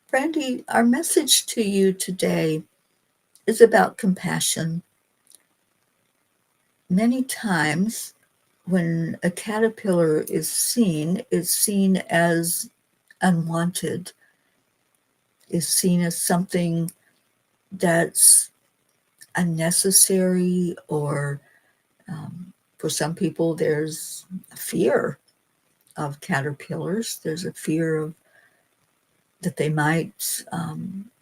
Speaker 1: Brandy, our message to you today is about compassion. Many times when a caterpillar is seen, it's seen as unwanted, is seen as something that's unnecessary or For some people, there's a fear of caterpillars. There's a fear of that they might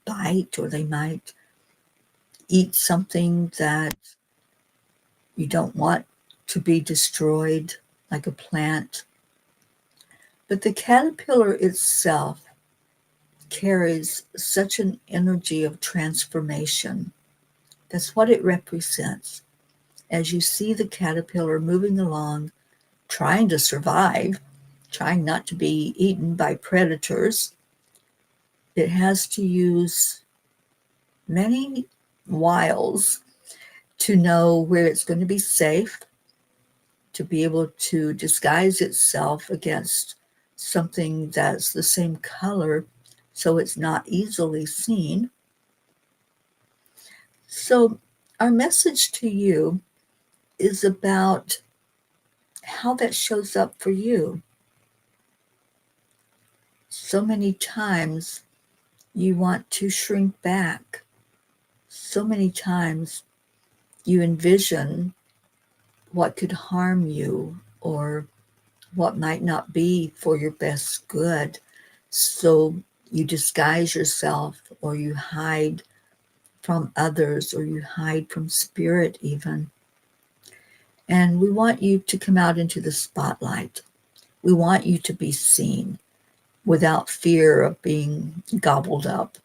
Speaker 1: bite, or they might eat something that you don't want to be destroyed, like a plant. But the caterpillar itself carries such an energy of transformation. That's what it represents. As you see the caterpillar moving along, trying to survive, trying not to be eaten by predators, it has to use many wiles to know where it's going to be safe, to be able to disguise itself against something that's the same color so it's not easily seen. So, our message to you is about how that shows up for you. So many times you want to shrink back. So many times you envision what could harm you or what might not be for your best good. So you disguise yourself, or you hide from others, or you hide from spirit even. And we want you to come out into the spotlight. We want you to be seen without fear of being gobbled up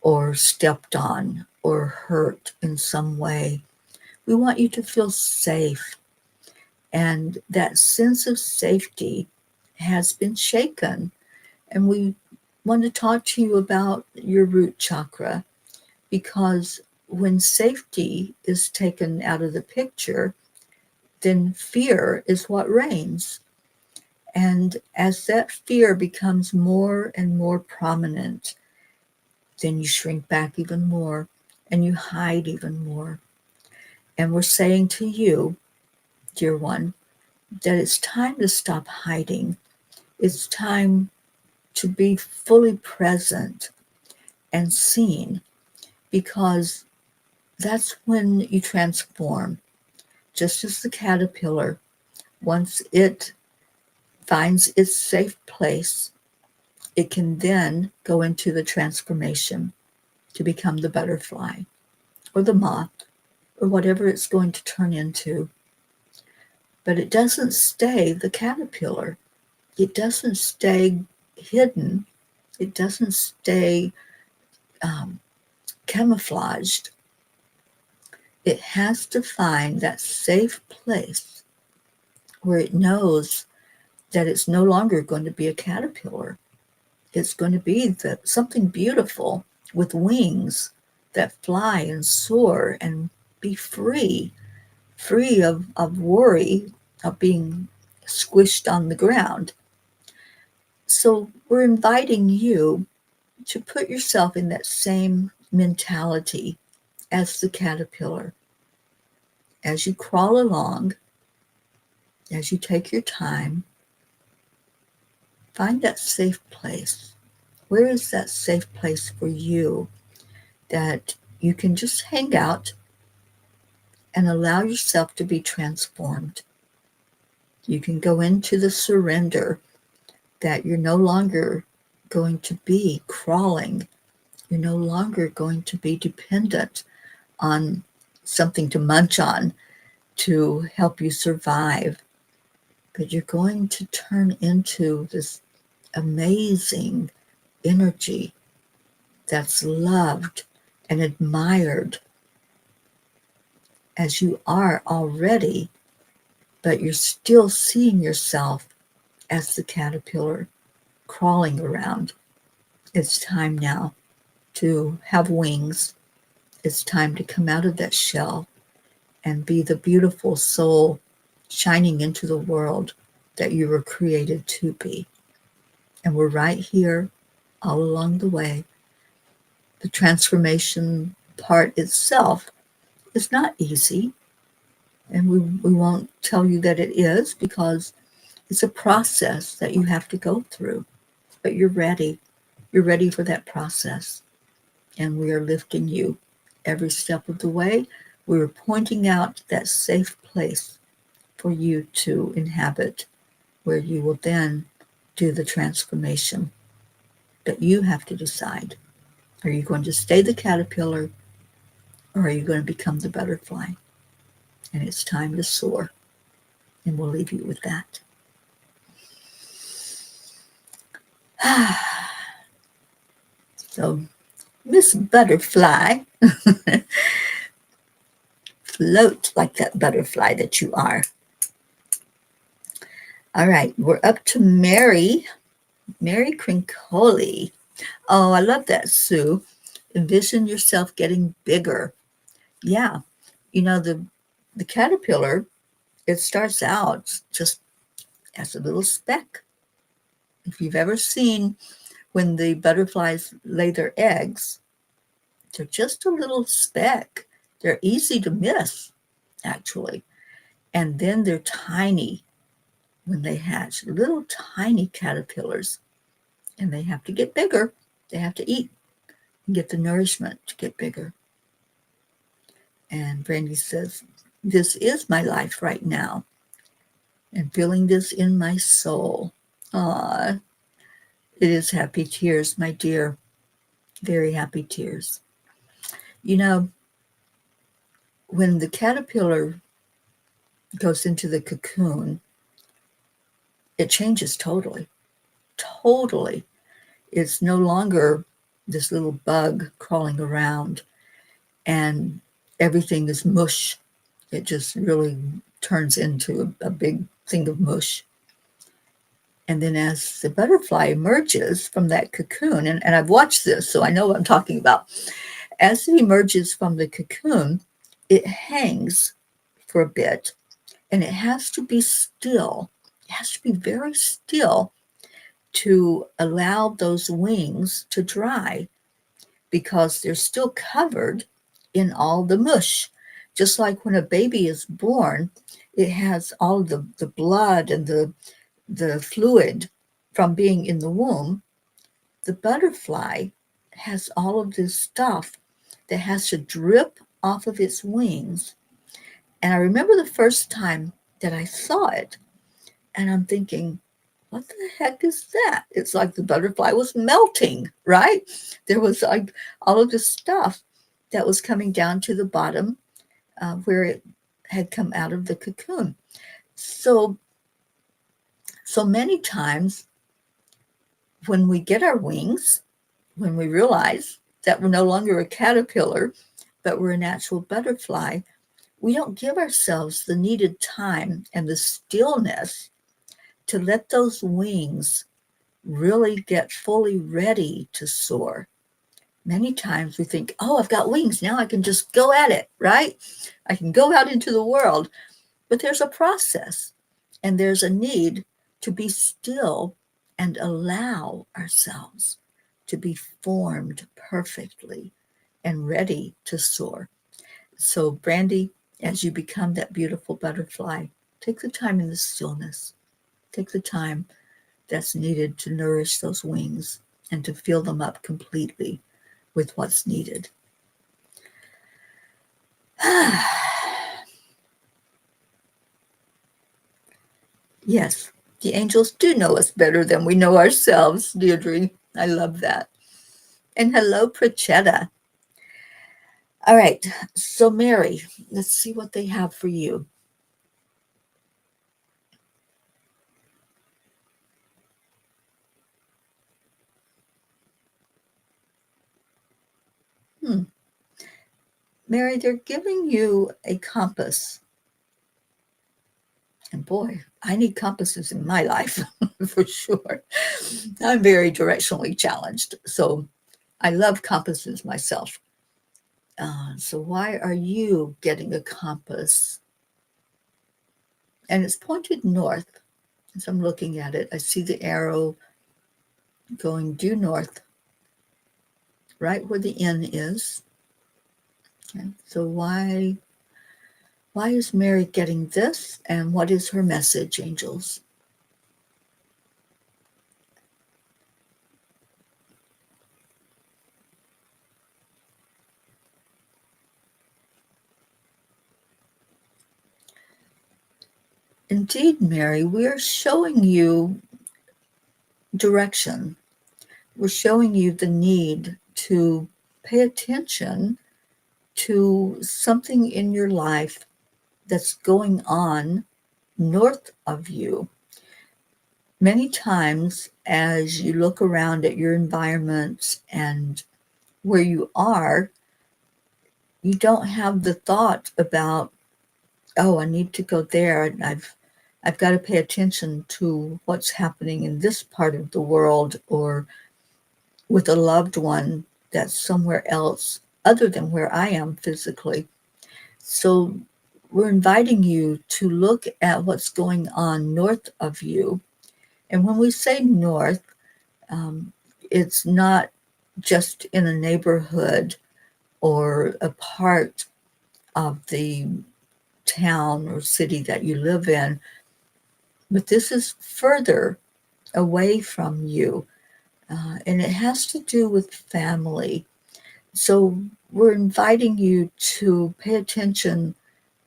Speaker 1: or stepped on or hurt in some way. We want you to feel safe. And that sense of safety has been shaken. And we want to talk to you about your root chakra, because when safety is taken out of the picture, then fear is what reigns. And as that fear becomes more and more prominent, then you shrink back even more and you hide even more. And we're saying to you, dear one, that it's time to stop hiding. It's time to be fully present and seen, because that's when you transform. Just as the caterpillar, once it finds its safe place, it can then go into the transformation to become the butterfly or the moth or whatever it's going to turn into. But it doesn't stay the caterpillar. It doesn't stay hidden. It doesn't stay camouflaged. It has to find that safe place where it knows that it's no longer going to be a caterpillar. It's going to be something beautiful with wings that fly and soar and be free of worry of being squished on the ground. So we're inviting you to put yourself in that same mentality as the caterpillar. As you crawl along, as you take your time, find that safe place. Where is that safe place for you that you can just hang out and allow yourself to be transformed? You can go into the surrender that you're no longer going to be crawling. You're no longer going to be dependent on something to munch on to help you survive. But you're going to turn into this amazing energy that's loved and admired as you are already, but you're still seeing yourself as the caterpillar crawling around. It's time now to have wings. It's time to come out of that shell and be the beautiful soul shining into the world that you were created to be. And we're right here all along the way. The transformation part itself is not easy. And we won't tell you that it is, because it's a process that you have to go through. But you're ready. You're ready for that process. And we are lifting you every step of the way. We're pointing out that safe place for you to inhabit, where you will then do the transformation. But you have to decide. Are you going to stay the caterpillar, or are you going to become the butterfly? And it's time to soar. And we'll leave you with that. So, Miss Butterfly, float like that butterfly that you are. All right, we're up to Mary Crincoli. Oh, I love that, Sue. Envision yourself getting bigger. Yeah, the caterpillar, it starts out just as a little speck. If you've ever seen when the butterflies lay their eggs, they're just a little speck. They're easy to miss, actually. And then they're tiny when they hatch, little tiny caterpillars. And they have to get bigger. They have to eat and get the nourishment to get bigger. And Brandy says, this is my life right now. And feeling this in my soul. Ah, it is happy tears, my dear. Very happy tears. You know, when the caterpillar goes into the cocoon, it changes totally. Totally. It's no longer this little bug crawling around and everything is mush. It just really turns into a big thing of mush. And then as the butterfly emerges from that cocoon, and I've watched this, so I know what I'm talking about. As it emerges from the cocoon, it hangs for a bit, and it has to be still. It has to be very still to allow those wings to dry, because they're still covered in all the mush. Just like when a baby is born, it has all the blood and the fluid from being in the womb. The butterfly has all of this stuff that has to drip off of its wings. And I remember the first time that I saw it, and I'm thinking, what the heck is that? It's like the butterfly was melting, right? There was like all of this stuff that was coming down to the bottom where it had come out of the cocoon. So many times when we get our wings, when we realize that we're no longer a caterpillar, but we're an actual butterfly, we don't give ourselves the needed time and the stillness to let those wings really get fully ready to soar. Many times we think, oh, I've got wings. Now I can just go at it, right? I can go out into the world. But there's a process, and there's a need to be still and allow ourselves to be formed perfectly and ready to soar. So, Brandy, as you become that beautiful butterfly, take the time in the stillness. Take the time that's needed to nourish those wings and to fill them up completely with what's needed. Yes, the angels do know us better than we know ourselves, Deirdre. I love that. And hello, Prachetta. All right, so Mary, let's see what they have for you. Mary, they're giving you a compass. And boy, I need compasses in my life for sure. I'm very directionally challenged, so I love compasses myself. So why are you getting a compass? And it's pointed north. As I'm looking at it, I see the arrow going due north, right where the N is. Okay, so why is Mary getting this, and what is her message, angels? Indeed, Mary, we're showing you direction. We're showing you the need to pay attention to something in your life that's going on north of you. Many times, as you look around at your environment and where you are, you don't have the thought about, oh, I need to go there, and I've got to pay attention to what's happening in this part of the world, or with a loved one that's somewhere else other than where I am physically. So we're inviting you to look at what's going on north of you. And when we say north, um, it's not just in a neighborhood or a part of the town or city that you live in, but this is further away from you. And it has to do with family. So we're inviting you to pay attention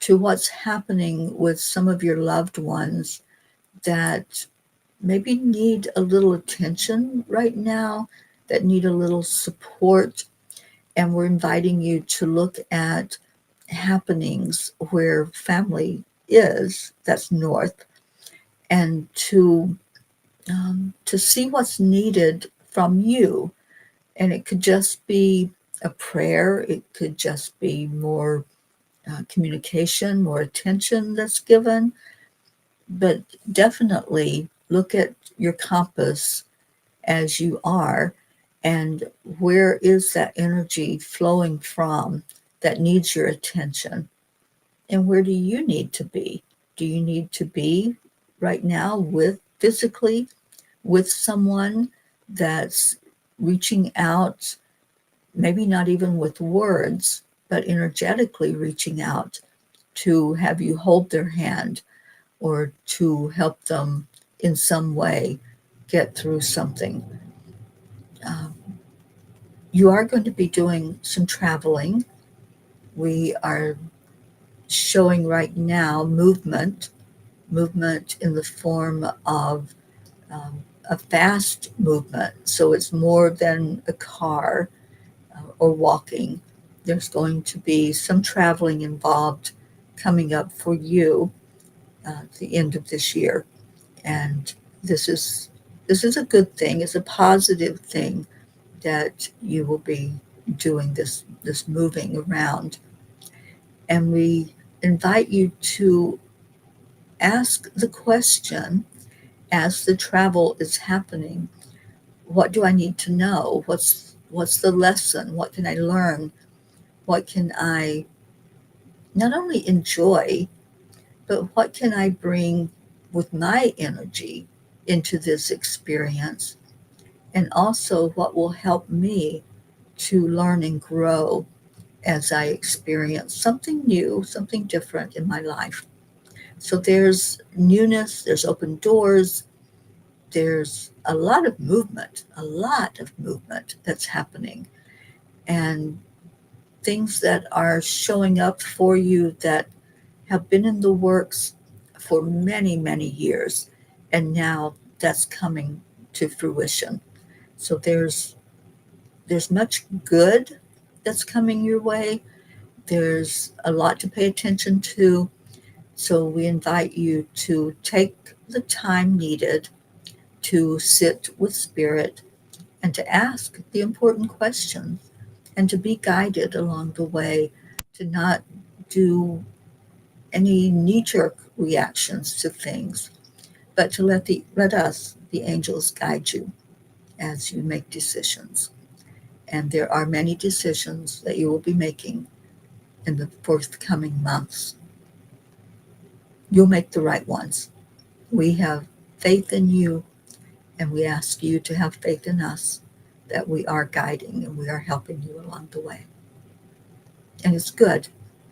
Speaker 1: to what's happening with some of your loved ones that maybe need a little attention right now, that need a little support. And we're inviting you to look at happenings where family is, that's north, and to see what's needed from you. And it could just be a prayer, it could just be more communication, more attention that's given. But definitely look at your compass as you are, and where is that energy flowing from that needs your attention? And where do you need to be? Do you need to be right now with physically with someone that's reaching out, maybe not even with words, but energetically reaching out to have you hold their hand or to help them in some way get through something? Um, you are going to be doing some traveling. We are showing right now movement in the form of a fast movement. So it's more than a car or walking. There's going to be some traveling involved coming up for you at the end of this year. And this is this is a good thing. It's a positive thing that you will be doing this moving around. And we invite you to ask the question as the travel is happening, what do I need to know? What's the lesson? What can I learn? What can I not only enjoy, but what can I bring with my energy into this experience? And also what will help me to learn and grow as I experience something new, something different in my life. So there's newness, there's open doors, there's a lot of movement that's happening, and things that are showing up for you that have been in the works for many, many years. And now that's coming to fruition. So there's much good that's coming your way. There's a lot to pay attention to. So we invite you to take the time needed to sit with spirit and to ask the important questions and to be guided along the way, to not do any knee-jerk reactions to things, but to let us, the angels, guide you as you make decisions. And there are many decisions that you will be making in the forthcoming months. You'll make the right ones. We have faith in you, and we ask you to have faith in us that we are guiding and we are helping you along the way. And it's good.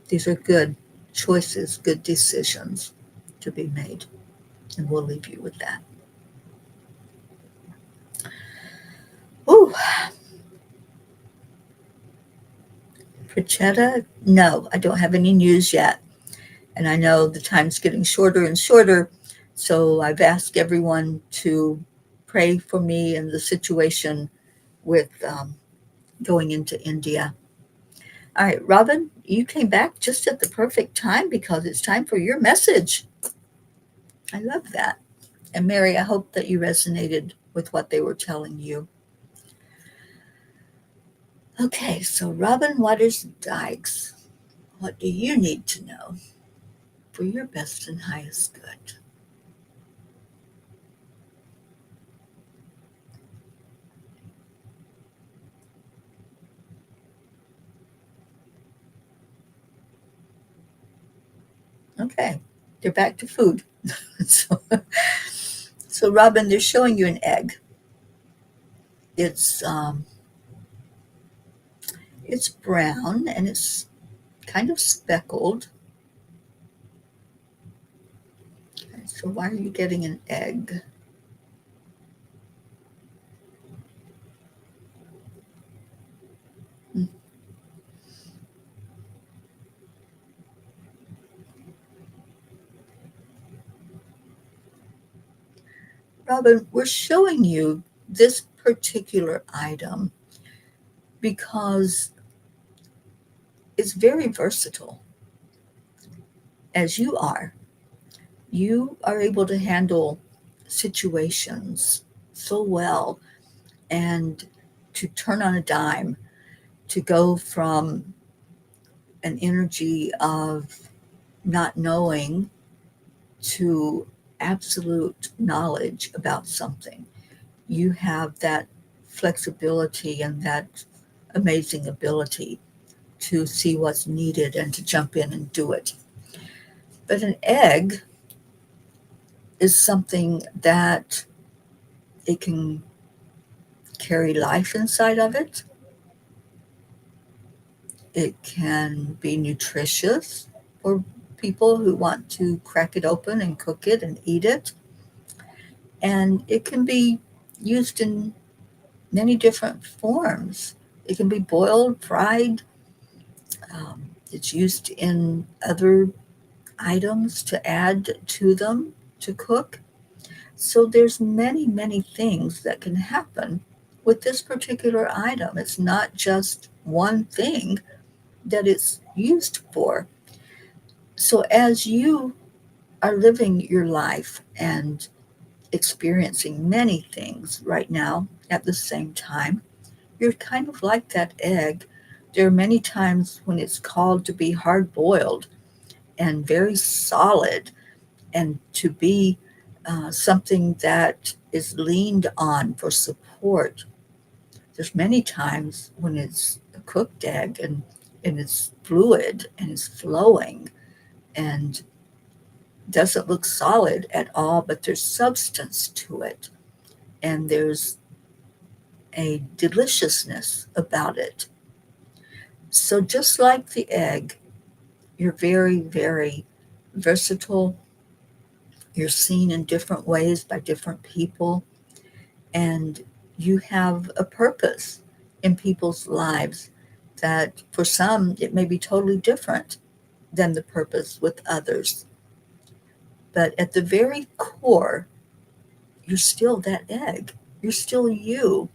Speaker 1: These are good choices, good decisions to be made. And we'll leave you with that. Ooh, Prachetta, no, I don't have any news yet. And I know the time's getting shorter and shorter, so I've asked everyone to pray for me and the situation with going into India. All right, Robin, you came back just at the perfect time because it's time for your message. I love that. And Mary, I hope that you resonated with what they were telling you. Okay, so Robin Waters Dykes, what do you need to know for your best and highest good? Okay, they're back to food. so, so, Robin, they're showing you an egg. It's it's brown and it's kind of speckled. Okay, so why are you getting an egg? Hmm. Robin, we're showing you this particular item because it's very versatile. As you are able to handle situations so well and to turn on a dime, to go from an energy of not knowing to absolute knowledge about something. You have that flexibility and that amazing ability to see what's needed and to jump in and do it. But an egg is something that it can carry life inside of it. It can be nutritious for people who want to crack it open and cook it and eat it. And it can be used in many different forms. It can be boiled, fried. It's used in other items to add to them to cook. So there's many, many things that can happen with this particular item. It's not just one thing that it's used for. So as you are living your life and experiencing many things right now at the same time, you're kind of like that egg. There are many times when it's called to be hard boiled and very solid and to be something that is leaned on for support. There's many times when it's a cooked egg and it's fluid and it's flowing and doesn't look solid at all, but there's substance to it and there's a deliciousness about it. So just like the egg, you're very, very versatile. You're seen in different ways by different people, and you have a purpose in people's lives that for some it may be totally different than the purpose with others. But at the very core, you're still that egg. You're still you.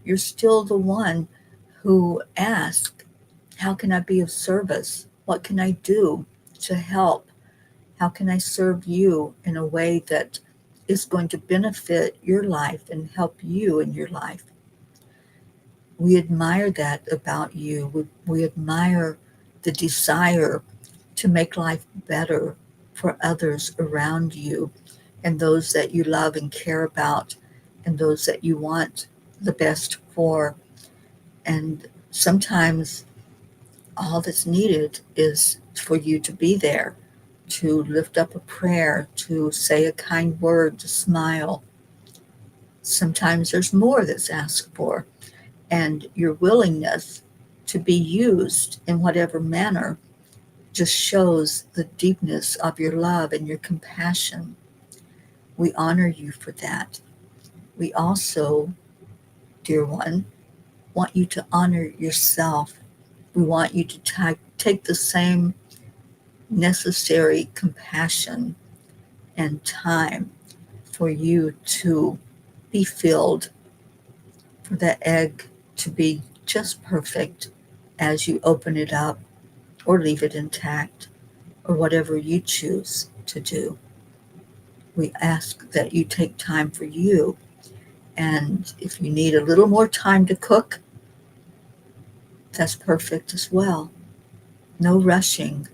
Speaker 1: You're still the one who asks, how can I be of service? What can I do to help? How can I serve you in a way that is going to benefit your life and help you in your life? We admire that about you. We admire the desire to make life better for others around you and those that you love and care about and those that you want the best for. And sometimes all that's needed is for you to be there, to lift up a prayer, to say a kind word, to smile. Sometimes there's more that's asked for, and your willingness to be used in whatever manner just shows the deepness of your love and your compassion. We honor you for that. We also, dear one, want you to honor yourself. We want you to take the same necessary compassion and time for you to be filled, for that egg to be just perfect as you open it up or leave it intact or whatever you choose to do. We ask that you take time for you. And if you need a little more time to cook, that's perfect as well. No rushing,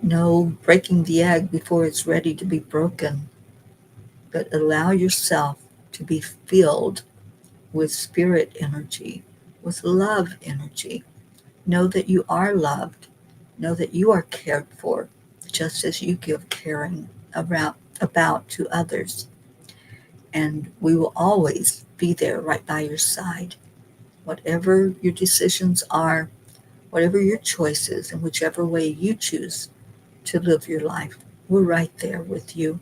Speaker 1: no breaking the egg before it's ready to be broken, but allow yourself to be filled with spirit energy, with love energy. Know that you are loved. Know that you are cared for, just as you give caring about to others. And we will always be there right by your side. Whatever your decisions are, whatever your choices, and whichever way you choose to live your life, we're right there with you.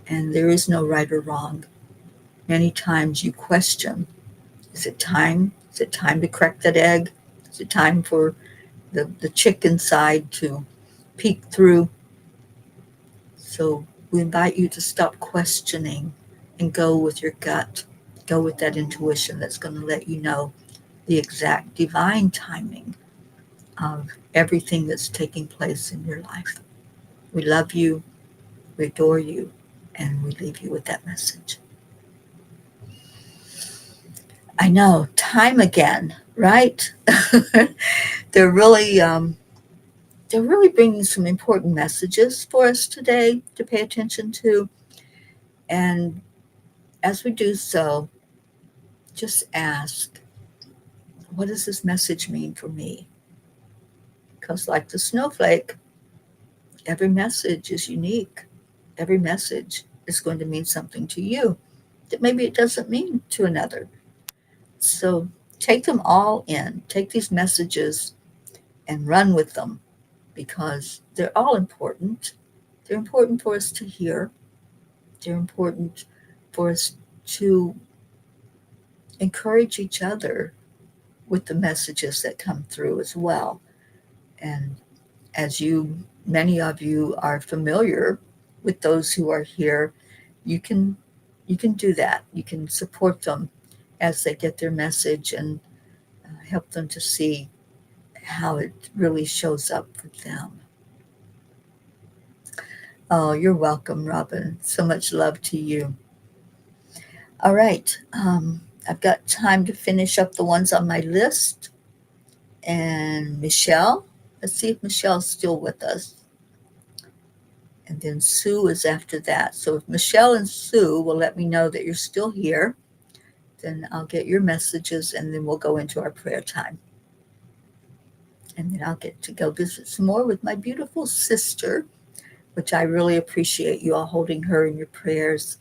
Speaker 1: And there is no right or wrong. Many times you question, is it time? Is it time to crack that egg? Is it time for the chick inside to peek through? So we invite you to stop questioning and go with your gut. Go with that intuition that's going to let you know the exact divine timing of everything that's taking place in your life. We love you, we adore you, and we leave you with that message. I know, time again, right? they're really they're really bringing some important messages for us today to pay attention to. And as we do so, just ask, what does this message mean for me? Because like the snowflake, every message is unique. Every message is going to mean something to you that maybe it doesn't mean to another. So take them all in. Take these messages and run with them because they're all important. They're important for us to hear. They're important for us to encourage each other with the messages that come through as well. And as many of you are familiar with those who are here, you can do that. You can support them as they get their message and help them to see how it really shows up for them. Oh, you're welcome, Robin. So much love to you. All right. I've got time to finish up the ones on my list. And Michelle, let's see if Michelle's still with us. And then Sue is after that. So if Michelle and Sue will let me know that you're still here, then I'll get your messages and then we'll go into our prayer time. And then I'll get to go visit some more with my beautiful sister, which I really appreciate you all holding her in your prayers,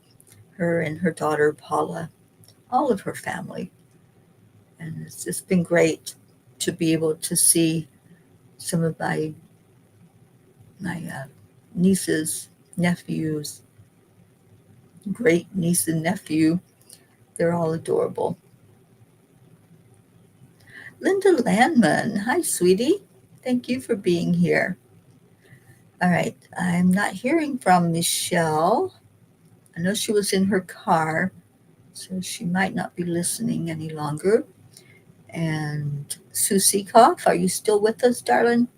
Speaker 1: her and her daughter, Paula, all of her family. And it's just been great to be able to see some of my nieces, nephews, great niece and nephew. They're all adorable. Linda Landman. Hi, sweetie. Thank you for being here. All right. I'm not hearing from Michelle. I know she was in her car, so she might not be listening any longer. And Sue Seekoff, are you still with us, darling?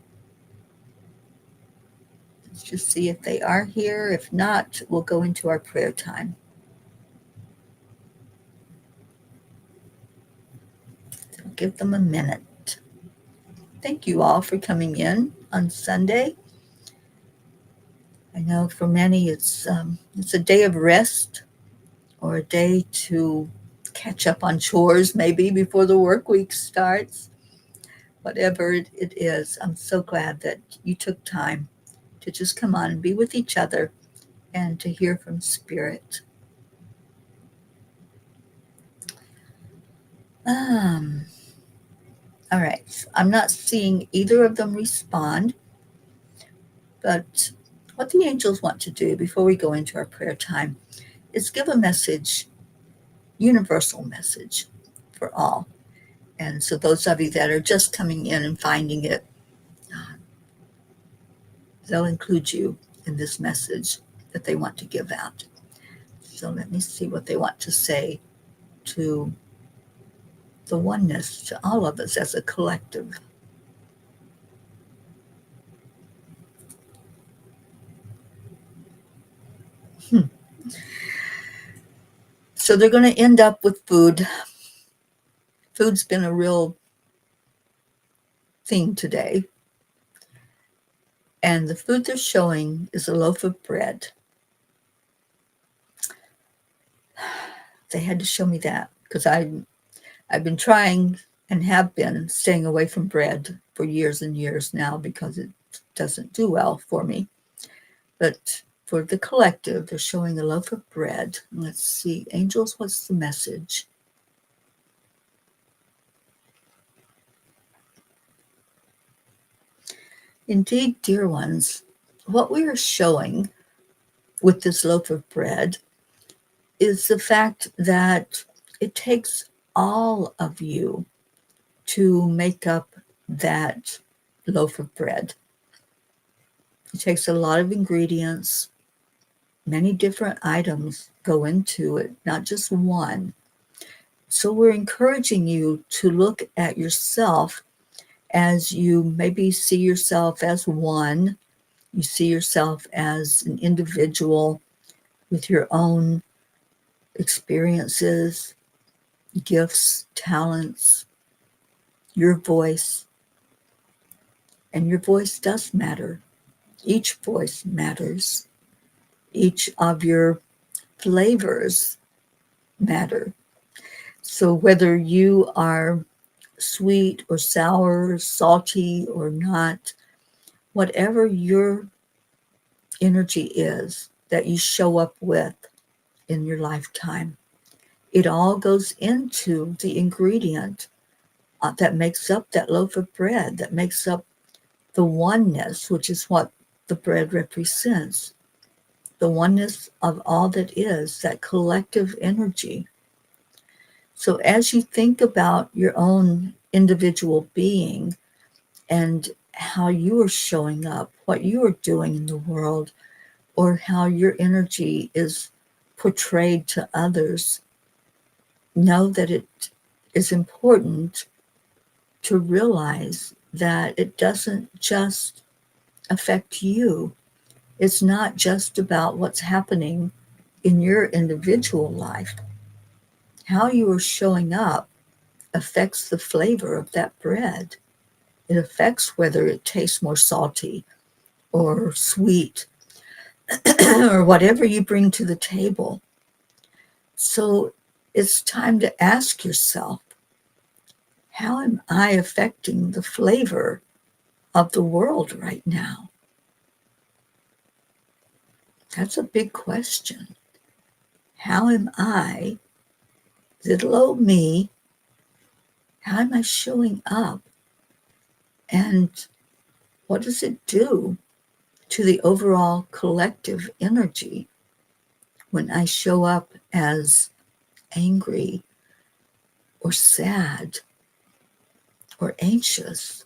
Speaker 1: Let's just see if they are here. If not, we'll go into our prayer time. So give them a minute. Thank you all for coming in on Sunday. I know for many it's a day of rest or a day to catch up on chores maybe before the work week starts. Whatever it is, I'm so glad that you took time to just come on and be with each other and to hear from Spirit. All right, I'm not seeing either of them respond, but what the angels want to do before we go into our prayer time is give a message, universal message for all. And so those of you that are just coming in and finding it, they'll include you in this message that they want to give out. So let me see what they want to say to the oneness, to all of us as a collective. So they're going to end up with food. Food's been a real thing today. And the food they're showing is a loaf of bread. They had to show me that because I've been trying and have been staying away from bread for years and years now because it doesn't do well for me. But for the collective, they're showing a loaf of bread. Let's see, angels, what's the message? Indeed, dear ones, what we are showing with this loaf of bread is the fact that it takes all of you to make up that loaf of bread. It takes a lot of ingredients. Many different items go into it, not just one. So we're encouraging you to look at yourself as you maybe see yourself as one. You see yourself as an individual with your own experiences, gifts, talents, your voice. And your voice does matter. Each voice matters. Each of your flavors matter. So whether you are sweet or sour, salty or not, whatever your energy is that you show up with in your lifetime, it all goes into the ingredient that makes up that loaf of bread, that makes up the oneness, which is what the bread represents. The oneness of all that is, that collective energy. So as you think about your own individual being and how you are showing up, what you are doing in the world, or how your energy is portrayed to others, know that it is important to realize that it doesn't just affect you. It's not just about what's happening in your individual life. How you are showing up affects the flavor of that bread. It affects whether it tastes more salty or sweet or whatever you bring to the table. So it's time to ask yourself, how am I affecting the flavor of the world right now? That's a big question. How am I, little old me, how am I showing up? And what does it do to the overall collective energy when I show up as angry or sad or anxious?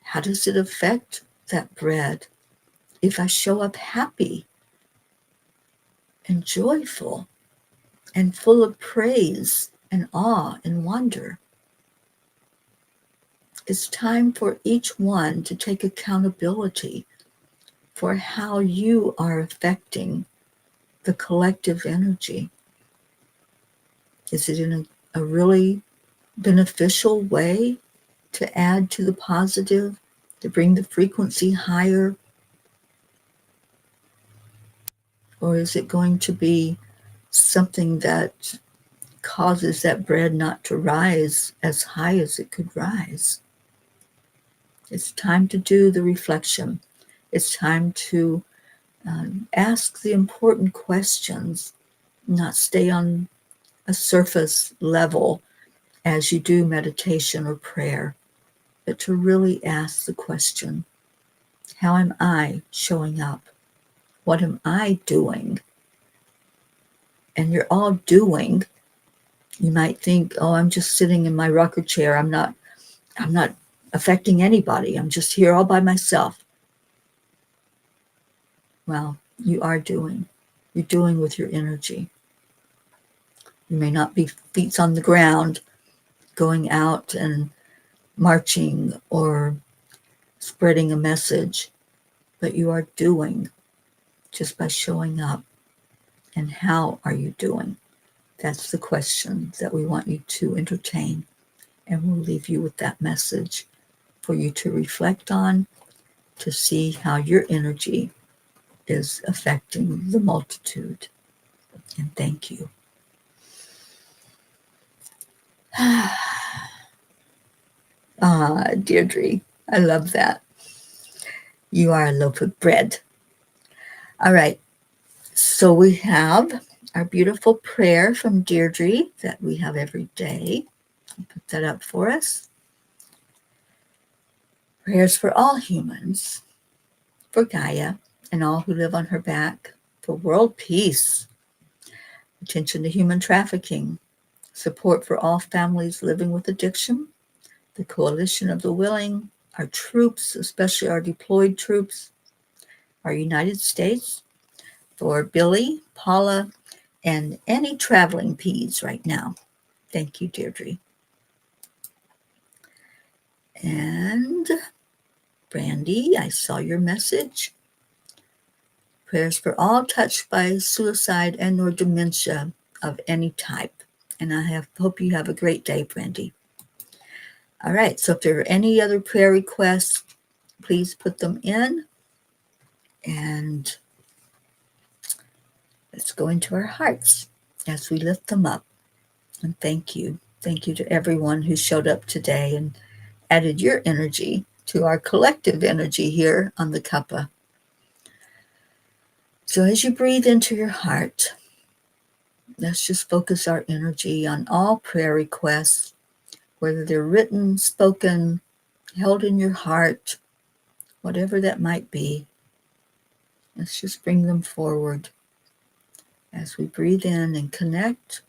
Speaker 1: How does it affect that bread if I show up happy and joyful and full of praise and awe and wonder? It's time for each one to take accountability for how you are affecting the collective energy. Is it in a really beneficial way to add to the positive, to bring the frequency higher? Or is it going to be something that causes that bread not to rise as high as it could rise? It's time to do the reflection. It's time to ask the important questions, not stay on a surface level as you do meditation or prayer, but to really ask the question, how am I showing up? What am I doing? And you're all doing. You might think, oh, I'm just sitting in my rocker chair. I'm not affecting anybody. I'm just here all by myself. Well, you are doing. You're doing with your energy. You may not be feet on the ground going out and marching or spreading a message, but you are doing just by showing up. And how are you doing? That's the question that we want you to entertain. And we'll leave you with that message for you to reflect on, to see how your energy is affecting the multitude. And thank you. Deirdre, I love that. You are a loaf of bread. All right. So we have our beautiful prayer from Deirdre that we have every day. I'll put that up for us. Prayers for all humans, for Gaia and all who live on her back, for world peace, attention to human trafficking, support for all families living with addiction, the coalition of the willing, our troops, especially our deployed troops, our United States, for Billy, Paula, and any traveling P's right now. Thank you, Deirdre. And Brandy, I saw your message. Prayers for all touched by suicide and or dementia of any type. And I hope you have a great day, Brandy. All right, so if there are any other prayer requests, please put them in. And let's go into our hearts as we lift them up. And thank you. Thank you to everyone who showed up today and added your energy to our collective energy here on the Cuppa. So as you breathe into your heart, let's just focus our energy on all prayer requests, whether they're written, spoken, held in your heart, whatever that might be. Let's just bring them forward. As we breathe in and connect,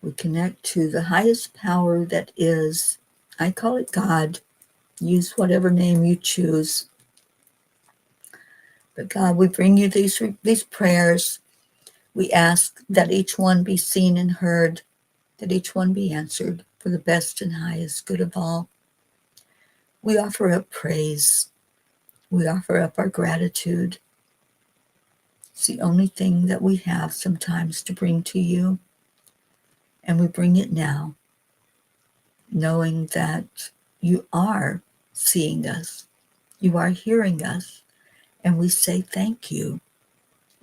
Speaker 1: we connect to the highest power that is, I call it God. Use whatever name you choose. But God, we bring you these prayers. We ask that each one be seen and heard, that each one be answered for the best and highest good of all. We offer up praise. We offer up our gratitude. It's the only thing that we have sometimes to bring to you. And we bring it now, knowing that you are seeing us. You are hearing us. And we say thank you.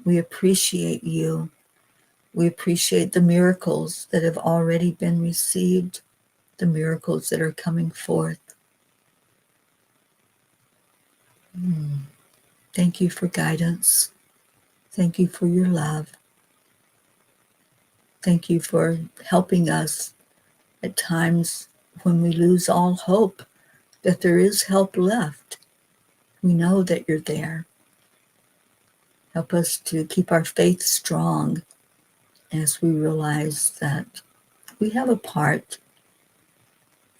Speaker 1: We appreciate you. We appreciate the miracles that have already been received, the miracles that are coming forth. Thank you for guidance. Thank you for your love. Thank you for helping us at times when we lose all hope, that there is help left. We know that you're there. Help us to keep our faith strong as we realize that we have a part,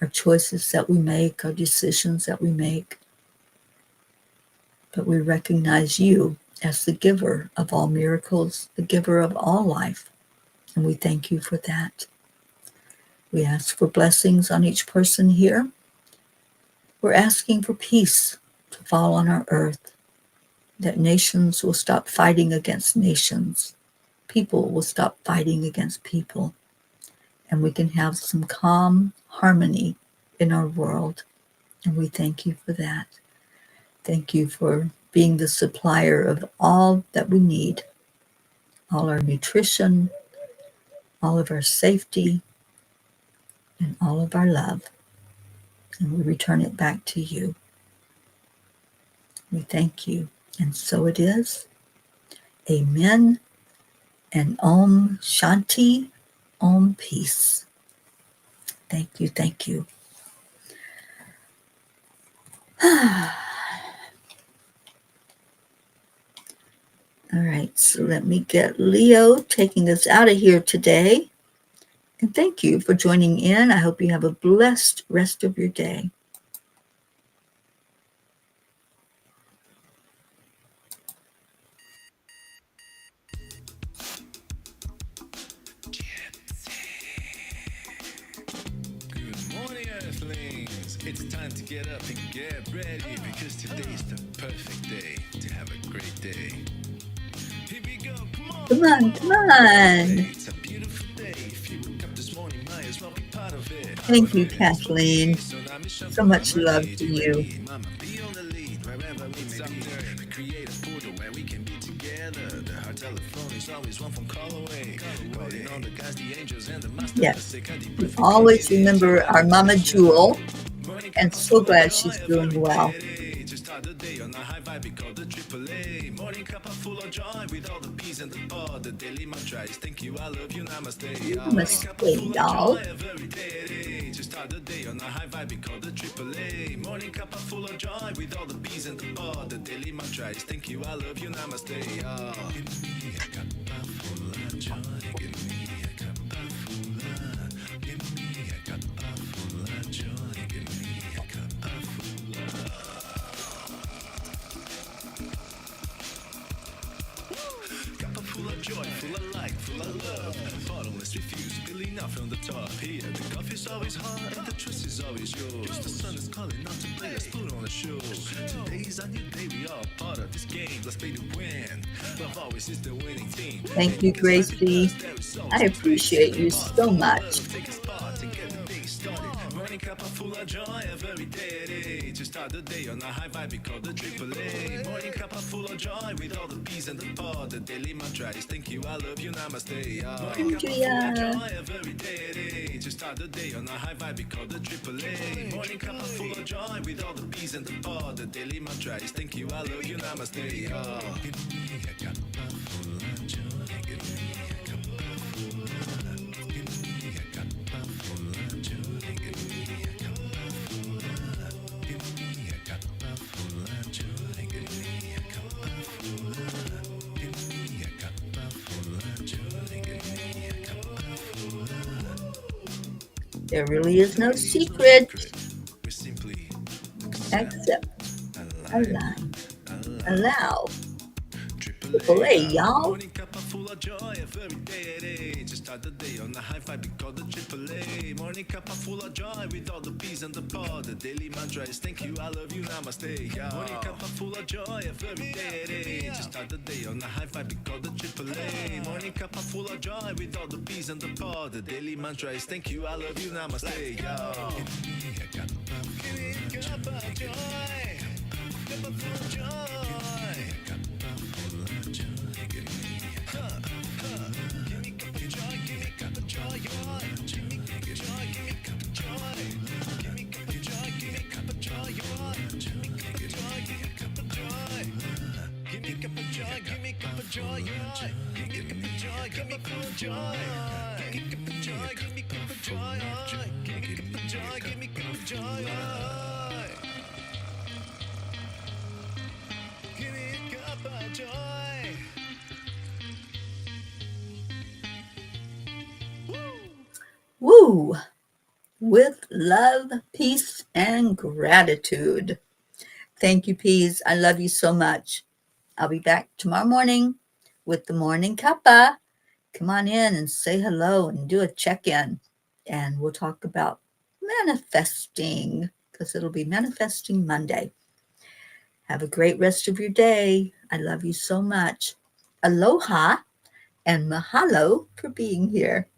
Speaker 1: our choices that we make, our decisions that we make, but we recognize you as the giver of all miracles, the giver of all life, and we thank you for that. We ask for blessings on each person here. We're asking for peace to fall on our earth, that nations will stop fighting against nations, people will stop fighting against people, and we can have some calm harmony in our world, and we thank you for that. Thank you for being the supplier of all that we need, all our nutrition, all of our safety, and all of our love. And we return it back to you. We thank you. And so it is. Amen. And Om Shanti, Om Peace. Thank you. Thank you. All right, so let me get Leo taking us out of here today. And thank you for joining in. I hope you have a blessed rest of your day.
Speaker 2: It's time to get up and get ready because today's the perfect day to have a great day. Here we go, come on,
Speaker 1: Come
Speaker 2: come
Speaker 1: on, come
Speaker 2: on.
Speaker 1: on.
Speaker 2: It's a beautiful day. If you woke up this morning, might as well be part of it.
Speaker 1: Thank you,
Speaker 2: Whether it's for TV,
Speaker 1: Kathleen.
Speaker 2: tsunami,
Speaker 1: So
Speaker 2: shuffle,
Speaker 1: much
Speaker 2: hammer,
Speaker 1: love to
Speaker 2: DJ,
Speaker 1: you.
Speaker 2: ready, mama, be on the lead wherever we may be. We create a portal where we can be together. The heart telephone is always one phone call away. Calling all the guys, the angels, and the masters.
Speaker 1: Yes,
Speaker 2: Take a deep
Speaker 1: we
Speaker 2: breath and
Speaker 1: always
Speaker 2: begin the
Speaker 1: remember our Mama Jewel,
Speaker 2: morning
Speaker 1: and
Speaker 2: cup of
Speaker 1: so
Speaker 2: full of
Speaker 1: glad
Speaker 2: joy,
Speaker 1: she's
Speaker 2: a
Speaker 1: doing
Speaker 2: very
Speaker 1: well.
Speaker 2: day to start the day on a high vibe we call the AAA. Morning cup of full of joy with all the bees and the pod. The daily mantra is thank you, I love you, namaste. Morning cup of full
Speaker 1: Namaste,
Speaker 2: of
Speaker 1: y'all.
Speaker 2: joy, a very day to start the day on a high vibe we call the AAA. Morning cup of full of joy with all the bees and the pod. The daily mantra is thank you, I love you, namaste. Give me a cup of full of joy. Give me a cup of full of. Give me a cup of full of joy. Give me a cup of full of. Cup of full of joy, full of light, full of love. Bottomless refuse, spilling out from the top. Here, the coffee's always hot and the trust is always yours. The sun is calling out to play, let's put on a show. Today's a new day, we are part of this game. Let's play to win. Love always is the winning team.
Speaker 1: Thank you, Gracie. I appreciate you so much.
Speaker 2: Take a spot and get the day started. Morning cup of full of joy, every day to start the day on a high vibe we call the AAA. Morning cup of full of joy with all the bees and the pod. The daily mantra is thank you, I love you, namaste. Morning cup of full of joy, every day to start the day on a high vibe we call the AAA. Morning cup of full of joy with all the bees and the pod. The daily mantra is thank you, I love you, namaste. Give me a cup of full of joy. Give me a cup of full of. Give me a cup of full of joy. Give me a cup of full of. Give me a cup of full of joy. Give me a cup of full of. Give me a cup of full of joy. Give me a cup of full of.
Speaker 1: There really is no secret
Speaker 2: We simply
Speaker 1: except
Speaker 2: align.
Speaker 1: allow.
Speaker 2: Triple
Speaker 1: AAA, y'all.
Speaker 2: Morning cup of full of joy, every day to start the day on a high vibe we call the AAA. Morning cup of full of joy with all the bees and the pod. The daily mantra is thank you, I love you, namaste. Morning cup of full of joy, every day to start the day on a high vibe we call the AAA. Morning cup of full of joy with all the bees and the pod. The daily mantra is thank you, I love you, namaste. Give me a cup of joy. Cup of full of joy. Cup of full of joy. Give me a cup Give me cup of joy. Give me cup of joy. Give me cup of joy. Give me cup of joy. Give me cup of joy. Give me cup of joy. Give me cup of joy. Give me cup of joy. Give me cup of joy. Give me cup of joy. Give me cup of joy. Give me full of joy. Give me cup of joy. Give me cup of joy. Give me cup of joy. Give me cup of joy. Give me a cup of joy.
Speaker 1: Woo! With love, peace, and gratitude. Thank you, Peas. I love you so much. I'll be back tomorrow morning with the morning cuppa. Come on in and say hello and do a check-in. And we'll talk about manifesting because it'll be Manifesting Monday. Have a great rest of your day. I love you so much. Aloha and mahalo for being here.